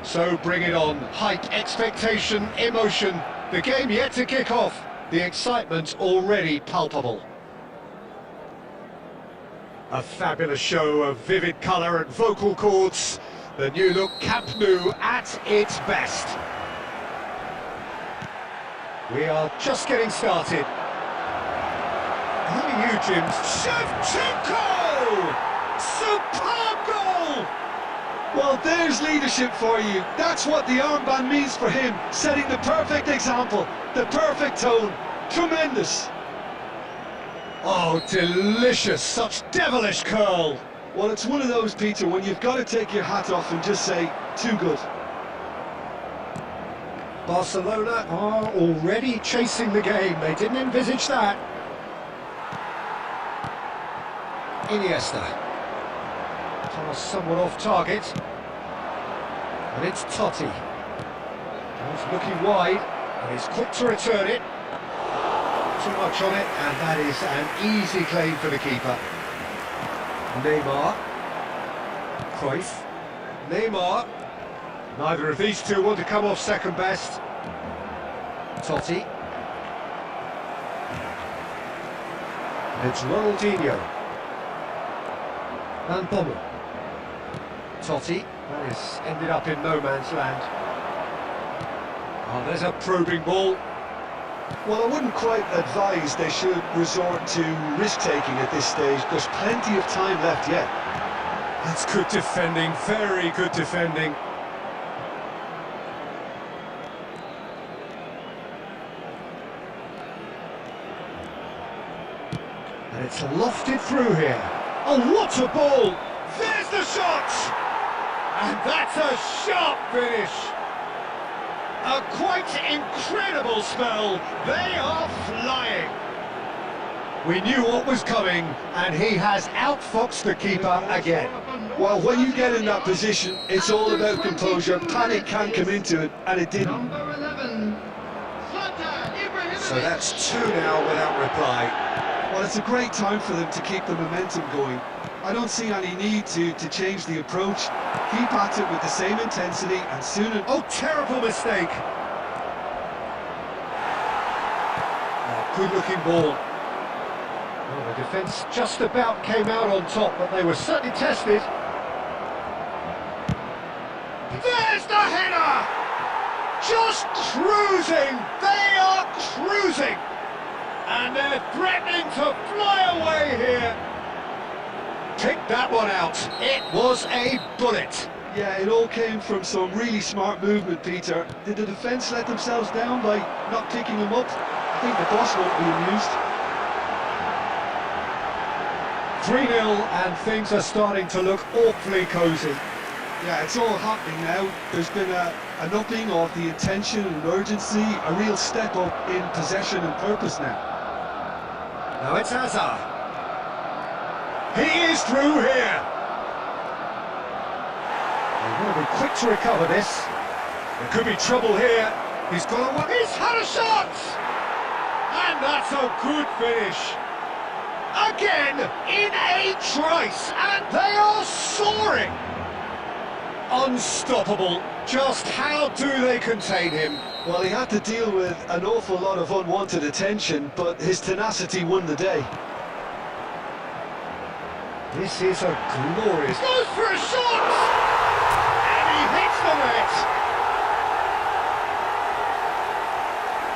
So bring it on. Hype, expectation, emotion. The game yet to kick off. The excitement already palpable. A fabulous show of vivid colour and vocal cords. The new look Camp Nou at its best. We are just getting started. Who are you, Jim? Shevchenko! Superb goal! Well, there's leadership for you. That's what the armband means for him, setting the perfect example, the perfect tone. Tremendous. Oh, delicious, such devilish curl. Well, it's one of those, Peter, when you've got to take your hat off and just say, too good. Barcelona are already chasing the game. They didn't envisage that. Iniesta. Pass somewhat off target. And it's Totti. He's looking wide, and he's quick to return it. Too much on it, and that is an easy claim for the keeper. Neymar. Cruyff. Neymar. Neither of these two want to come off second best. Totti. It's Ronaldinho. Van Bommel. Totti. That has ended up in no man's land. Oh, there's a probing ball. Well, I wouldn't quite advise they should resort to risk-taking at this stage. There's plenty of time left yet. That's good defending, very good defending. And it's lofted through here. Oh, what a ball! There's the shot! And that's a sharp finish. A quite incredible spell. They are flying. We knew what was coming, and he has outfoxed the keeper again. Well, when you get in that position, it's all about composure. Panic can't come into it, and it didn't. Number 11, Zlatan Ibrahimovic. So that's two now without reply. Well, it's a great time for them to keep the momentum going. I don't see any need to change the approach. Keep at it with the same intensity, and soon... Oh, terrible mistake. Oh, good-looking ball. Well, the defence just about came out on top, but they were certainly tested. There's the header! Just cruising! They are cruising! And they're threatening to fly away here. Pick that one out. It was a bullet. Yeah, it all came from some really smart movement, Peter. Did the defence let themselves down by not picking him up? I think the boss won't be amused. 3-0 and things are starting to look awfully cosy. Yeah, it's all happening now. There's been an upping of the intention and urgency, a real step up in possession and purpose now. Now it's Hazard. He is through here. They will be quick to recover this. There could be trouble here. He's got a... He's had a shot! And that's a good finish. Again, in a trice, and they are soaring. Unstoppable. Just how do they contain him? Well, he had to deal with an awful lot of unwanted attention, but his tenacity won the day. This is a glorious... Goes for a shot! And he hits the net!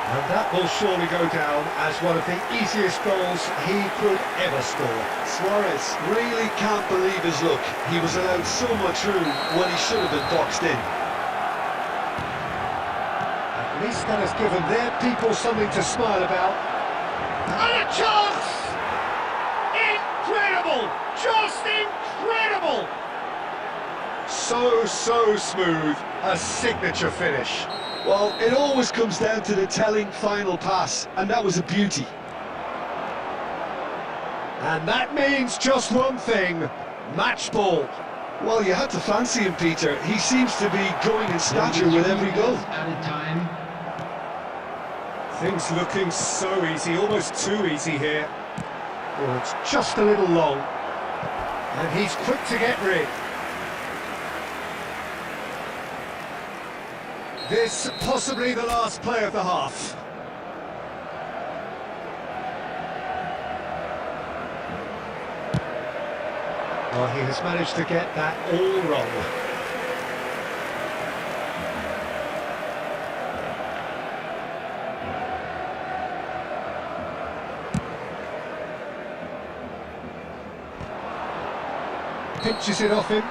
And that will surely go down as one of the easiest goals he could ever score. Suarez really can't believe his luck. He was allowed so much room when he should have been boxed in. At least that has given their people something to smile about. And a chance! Incredible! Just incredible! So smooth. A signature finish. Well, it always comes down to the telling final pass, and that was a beauty. And that means just one thing, match ball. Well, you had to fancy him, Peter. He seems to be growing in stature with every goal. At a time. Things looking so easy, almost too easy here. Oh, it's just a little long. And he's quick to get rid. This possibly the last play of the half. Well, he has managed to get that all wrong. Pinches it off him.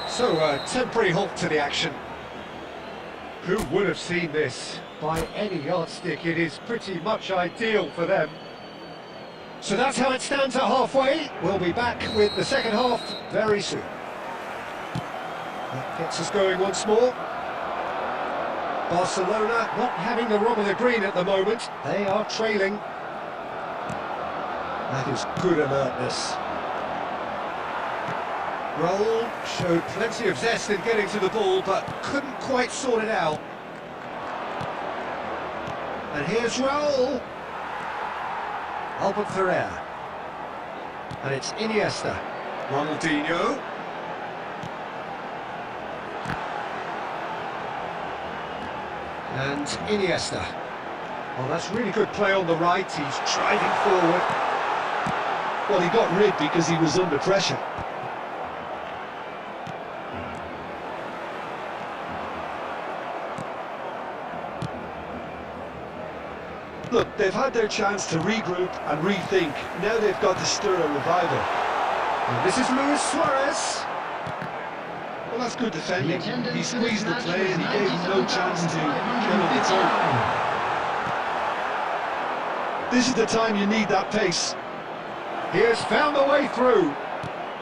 So, a temporary halt to the action. Who would have seen this? By any yardstick, it is pretty much ideal for them. So that's how it stands at halfway. We'll be back with the second half very soon. That gets us going once more. Barcelona not having the rub of the green at the moment. They are trailing. That is good alertness. Raul showed plenty of zest in getting to the ball, but couldn't quite sort it out. And here's Raul. Albert Ferrer. And it's Iniesta. Ronaldinho. And Iniesta. Well, that's really good play on the right. He's driving forward. Well, he got rid because he was under pressure. Look, they've had their chance to regroup and rethink. Now they've got to stir a revival. And this is Luis Suarez. Well, that's good defending. He squeezed the play and he gave him no chance to get on the turn. This is the time you need that pace. He has found the way through.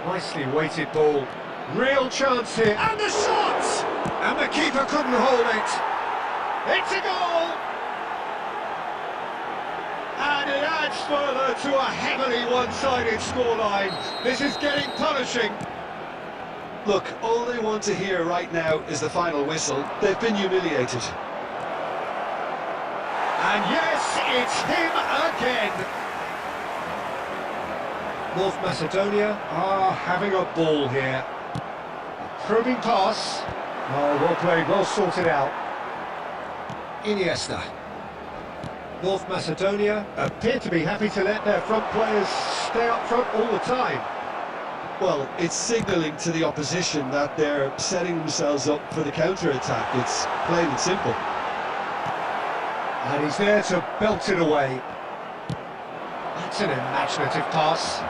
Nicely weighted ball. Real chance here. And the shot! And the keeper couldn't hold it. It's a goal! And it adds further to a heavily one-sided scoreline. This is getting punishing. Look, all they want to hear right now is the final whistle. They've been humiliated. And yes, it's him again. North Macedonia are having a ball here. Probing pass. Oh, well played, well sorted out. Iniesta. North Macedonia appear to be happy to let their front players stay up front all the time. Well, it's signalling to the opposition that they're setting themselves up for the counter-attack. It's plain and simple. And he's there to belt it away. That's an imaginative pass.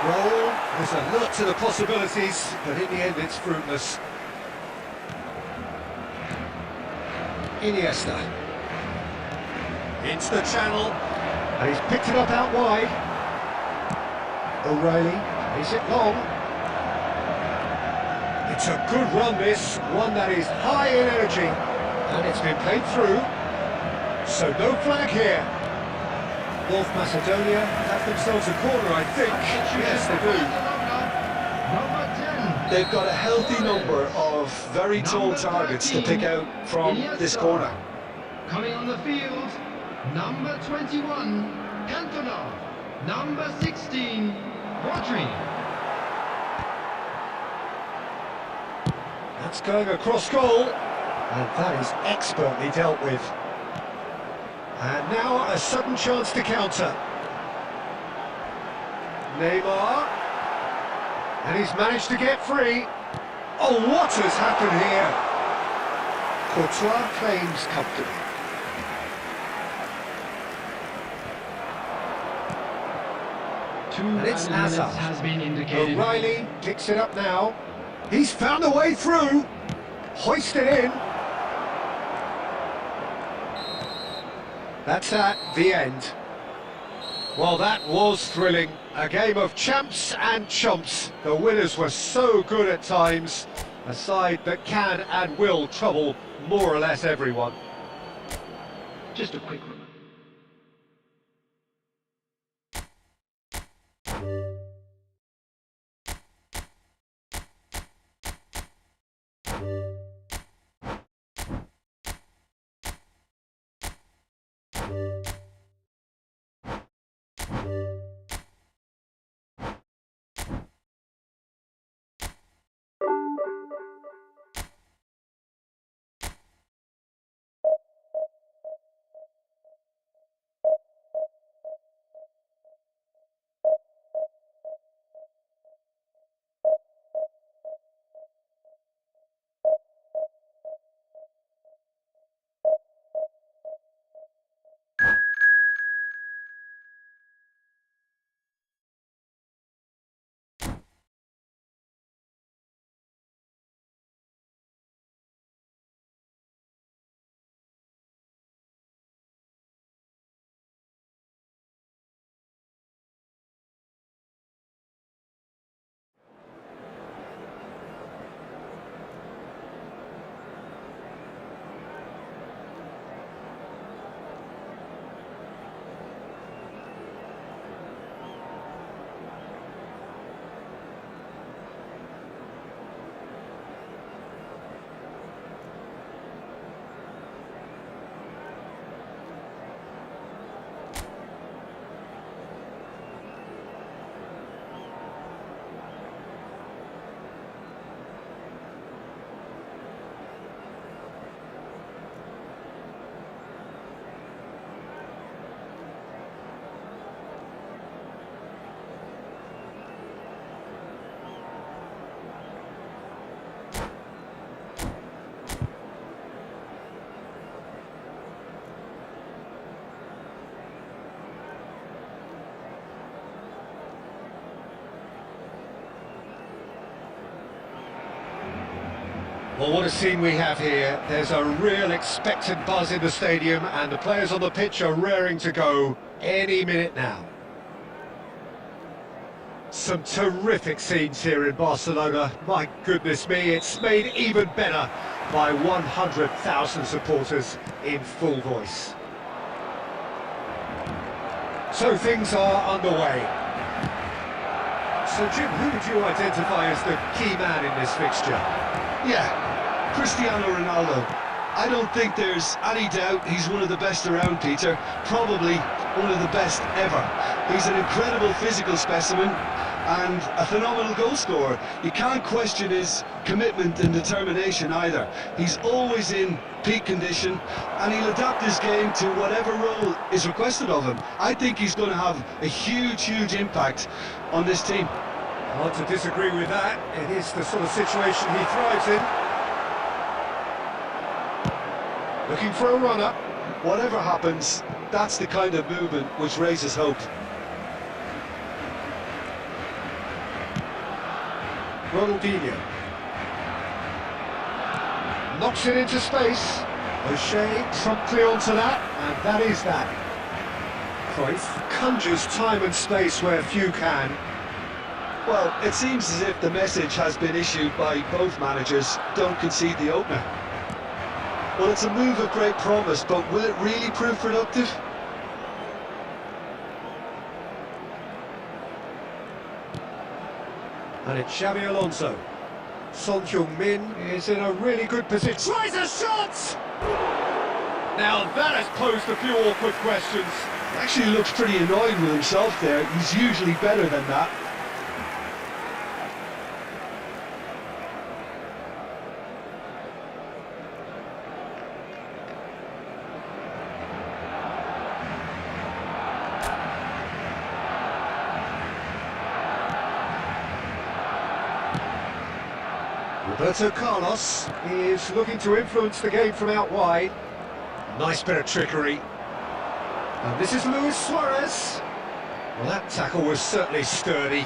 Raul is alert to the possibilities, but in the end it's fruitless. Iniesta. Into the channel, and he's picked it up out wide. O'Reilly, is it long? It's a good run this, one that is high in energy, and it's been played through, so no flag here. North Macedonia have themselves a corner, I think. Yes, they do. Number 10. They've got a healthy number of very tall targets to pick out from this corner. Coming on the field, number 21, Cantona. Number 16, Rodri. That's going across goal, and that is expertly dealt with. And now a sudden chance to counter. Neymar, and he's managed to get free. Oh, what has happened here? Courtois claims comfortably. And it's Hazard. Has been indicated. O'Reilly picks it up now. He's found a way through. Hoisted in. That's at the end. Well, that was thrilling. A game of champs and chumps. The winners were so good at times. A side that can and will trouble more or less everyone. Just a quick one. Well, what a scene we have here. There's a real expectant buzz in the stadium, and the players on the pitch are raring to go any minute now. Some terrific scenes here in Barcelona. My goodness me, it's made even better by 100,000 supporters in full voice. So things are underway. So Jim, who would you identify as the key man in this fixture? Yeah, Cristiano Ronaldo. I don't think there's any doubt he's one of the best around, Peter. Probably one of the best ever. He's an incredible physical specimen and a phenomenal goal scorer. You can't question his commitment and determination either. He's always in peak condition and he'll adapt his game to whatever role is requested of him. I think he's going to have a huge impact on this team. Hard to disagree with that. It is the sort of situation he thrives in. Looking for a run-up. Whatever happens, that's the kind of movement which raises hope. Ronaldinho. Knocks it into space. O'Shea promptly onto that, and that is that. Cruyff conjures time and space where few can. Well, it seems as if the message has been issued by both managers: don't concede the opener. Well, it's a move of great promise, but will it really prove productive? And it's Xabi Alonso. Son Heung-min is in a really good position. Tries a shot! Now that has posed a few awkward questions. Actually looks pretty annoyed with himself there. He's usually better than that. Roberto Carlos is looking to influence the game from out wide. Nice bit of trickery. And this is Luis Suarez. Well, that tackle was certainly sturdy.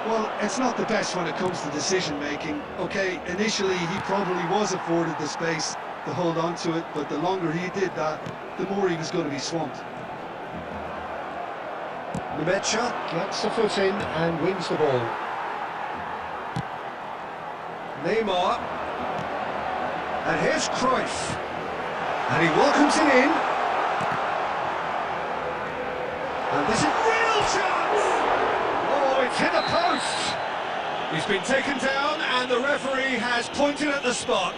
Well, it's not the best when it comes to decision-making. Okay, initially he probably was afforded the space to hold on to it, but the longer he did that, the more he was going to be swamped. Nemecha gets a foot in and wins the ball. Neymar. And here's Cruyff. And he welcomes it in. And this is real chance! Oh, it's hit the post! He's been taken down and the referee has pointed at the spot.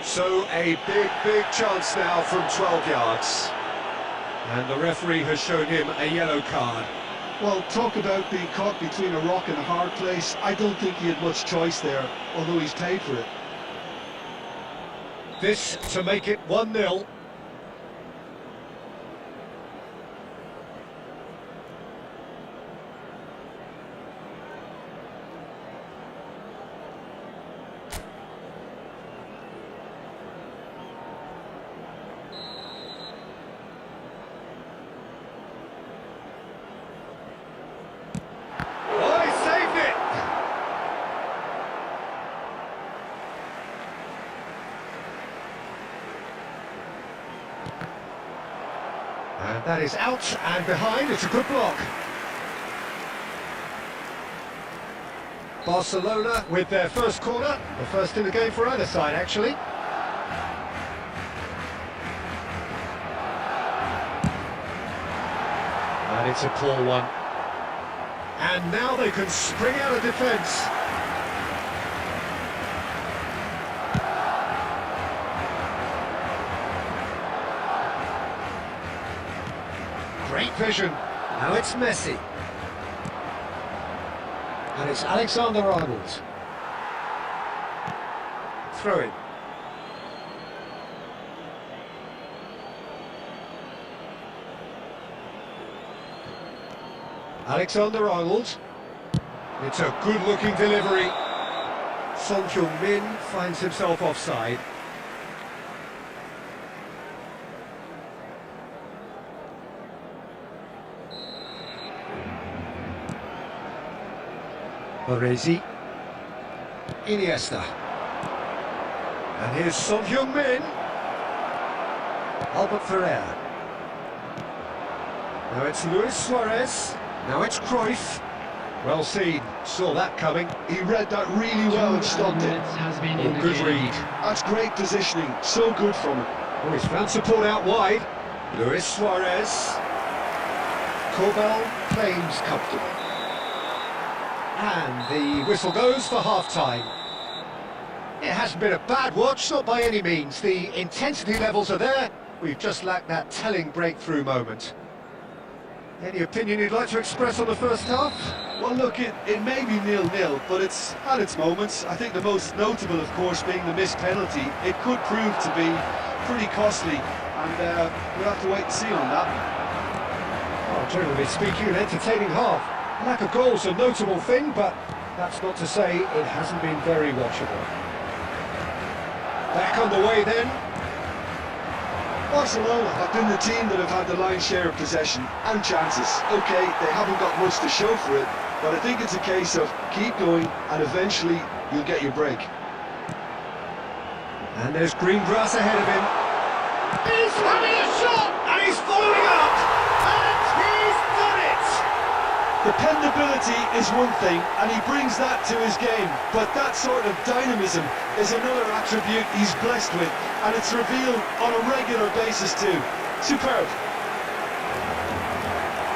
So a big chance now from 12 yards. And the referee has shown him a yellow card. Well, talk about being caught between a rock and a hard place. I don't think he had much choice there, although he's paid for it. This to make it 1-0. And that is out and behind. It's a good block. Barcelona with their first corner, the first in the game for either side actually. And it's a poor one. And now they can spring out of defence. Great vision. Now it's Messi. And it's Alexander-Arnold. Throw in. Alexander-Arnold. It's a good-looking delivery. Son Heung-min finds himself offside. Baresi. Iniesta. And here's Son Heung-min. Albert Ferrer. Now it's Luis Suarez. Now it's Cruyff. Well seen. Saw that coming. He read that really well and stopped it. Has been Oh, good read. That's great positioning. So good from him. Oh, he's found support out wide. Luis Suarez. Korbel claims comfortable. And the whistle goes for half-time. It hasn't been a bad watch, not by any means. The intensity levels are there. We've just lacked that telling breakthrough moment. Any opinion you'd like to express on the first half? Well, look, it may be 0-0, but it's had its moments. I think the most notable, of course, being the missed penalty. It could prove to be pretty costly, and we'll have to wait and see on that. Well, generally speaking, an entertaining half. Lack of goals a notable thing, but that's not to say it hasn't been very watchable. Back on the way then. Barcelona have been the team that have had the lion's share of possession and chances. Okay, they haven't got much to show for it, but I think it's a case of keep going and eventually you'll get your break. And there's green grass ahead of him. He's having a shot! And he's following up! And he's done it! Dependability is one thing, and he brings that to his game, but that sort of dynamism is another attribute he's blessed with, and it's revealed on a regular basis too. Superb.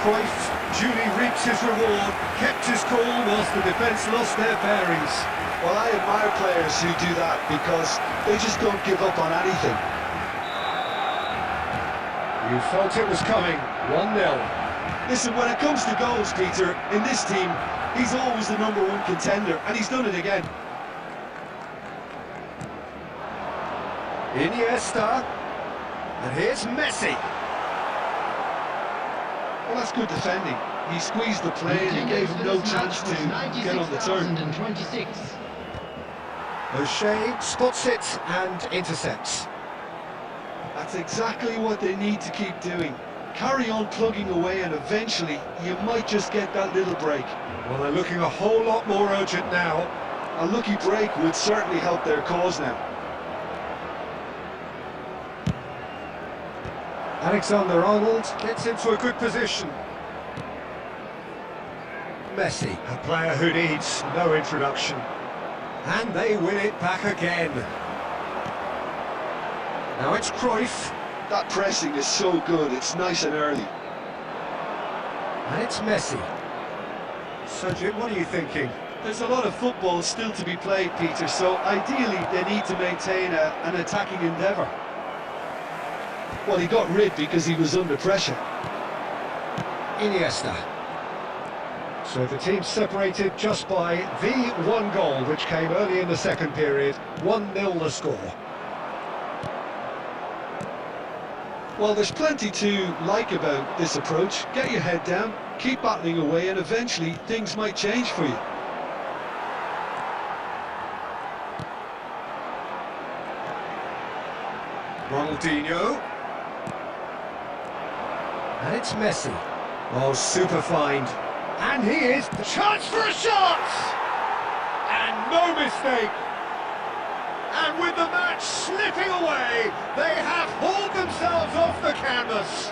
Cruyff duly reaps his reward, kept his cool whilst the defence lost their bearings. Well, I admire players who do that because they just don't give up on anything. You felt it was coming, 1-0. Listen, when it comes to goals, Peter, in this team, he's always the #1 contender, and he's done it again. Iniesta, and here's Messi. Well, that's good defending. He squeezed the play and he gave him no chance to get on the turn. O'Shea spots it and intercepts. That's exactly what they need to keep doing. Carry on plugging away and eventually you might just get that little break. Well, they're looking a whole lot more urgent now. A lucky break would certainly help their cause now. Alexander-Arnold gets into a good position. Messi, a player who needs no introduction. And they win it back again. Now it's Cruyff. That pressing is so good, it's nice and early. And it's Messi. So Jim, what are you thinking? There's a lot of football still to be played, Peter, so ideally they need to maintain an attacking endeavour. Well, he got rid because he was under pressure. Iniesta. So the team separated just by the one goal which came early in the second period. 1-0 the score. Well, there's plenty to like about this approach. Get your head down, keep battling away, and eventually things might change for you. Ronaldinho. And it's Messi. Oh, super find. And he is the chance for a shot! And no mistake! And with the match slipping away, they have hauled themselves off the canvas.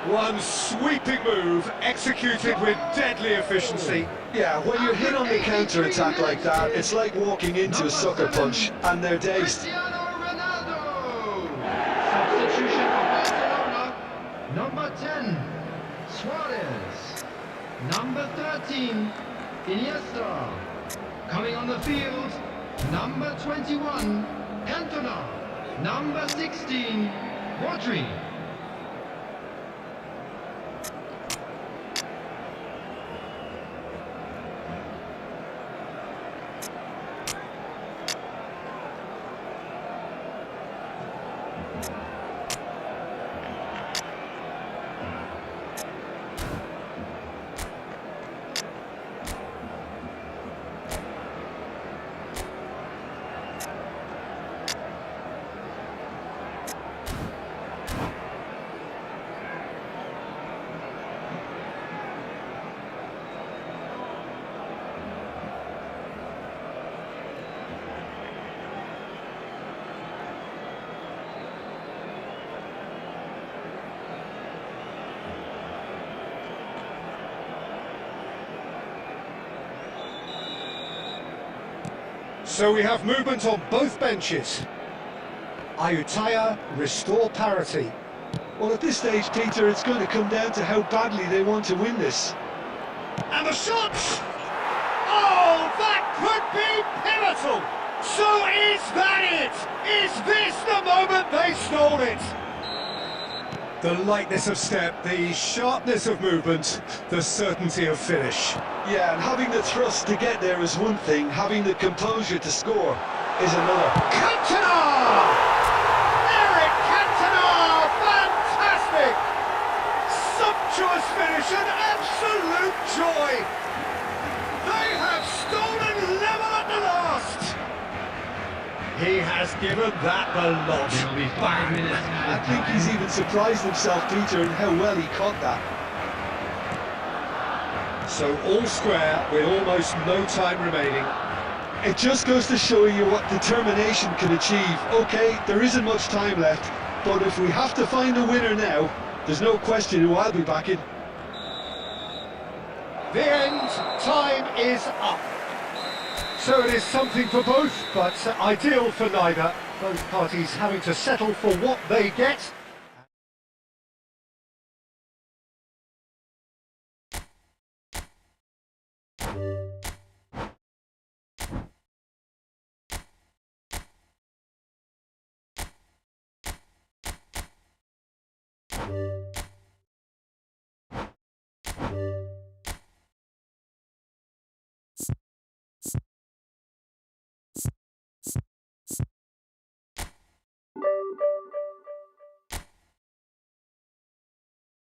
One sweeping move, executed with deadly efficiency. Yeah, when you're hit on the counter-attack like that, it's like walking into a sucker punch, and they're dazed. Substitution for Barcelona. Number 10, Suarez. Number 13, Iniesta. Coming on the field, number 21, Cantona. Number 16, Rodri. So we have movement on both benches. Ayutthaya restore parity. Well, at this stage, Peter, it's going to come down to how badly they want to win this. And the shot! Oh, that could be pivotal! So is that it? Is this the moment they stole it? The lightness of step, the sharpness of movement, the certainty of finish. Yeah, and having the thrust to get there is one thing, having the composure to score is another. Cantona! Eric Cantona! Fantastic! Sumptuous finish and absolute joy! They have stolen level at the last! He has given that the lot. It'll be 5 minutes. I think he's even surprised himself, Peter, in how well he caught that. So all square with almost no time remaining. It just goes to show you what determination can achieve. Okay, there isn't much time left, but if we have to find a winner now, there's no question who I'll be backing. The end time is up. So it is something for both, but ideal for neither. Both parties having to settle for what they get.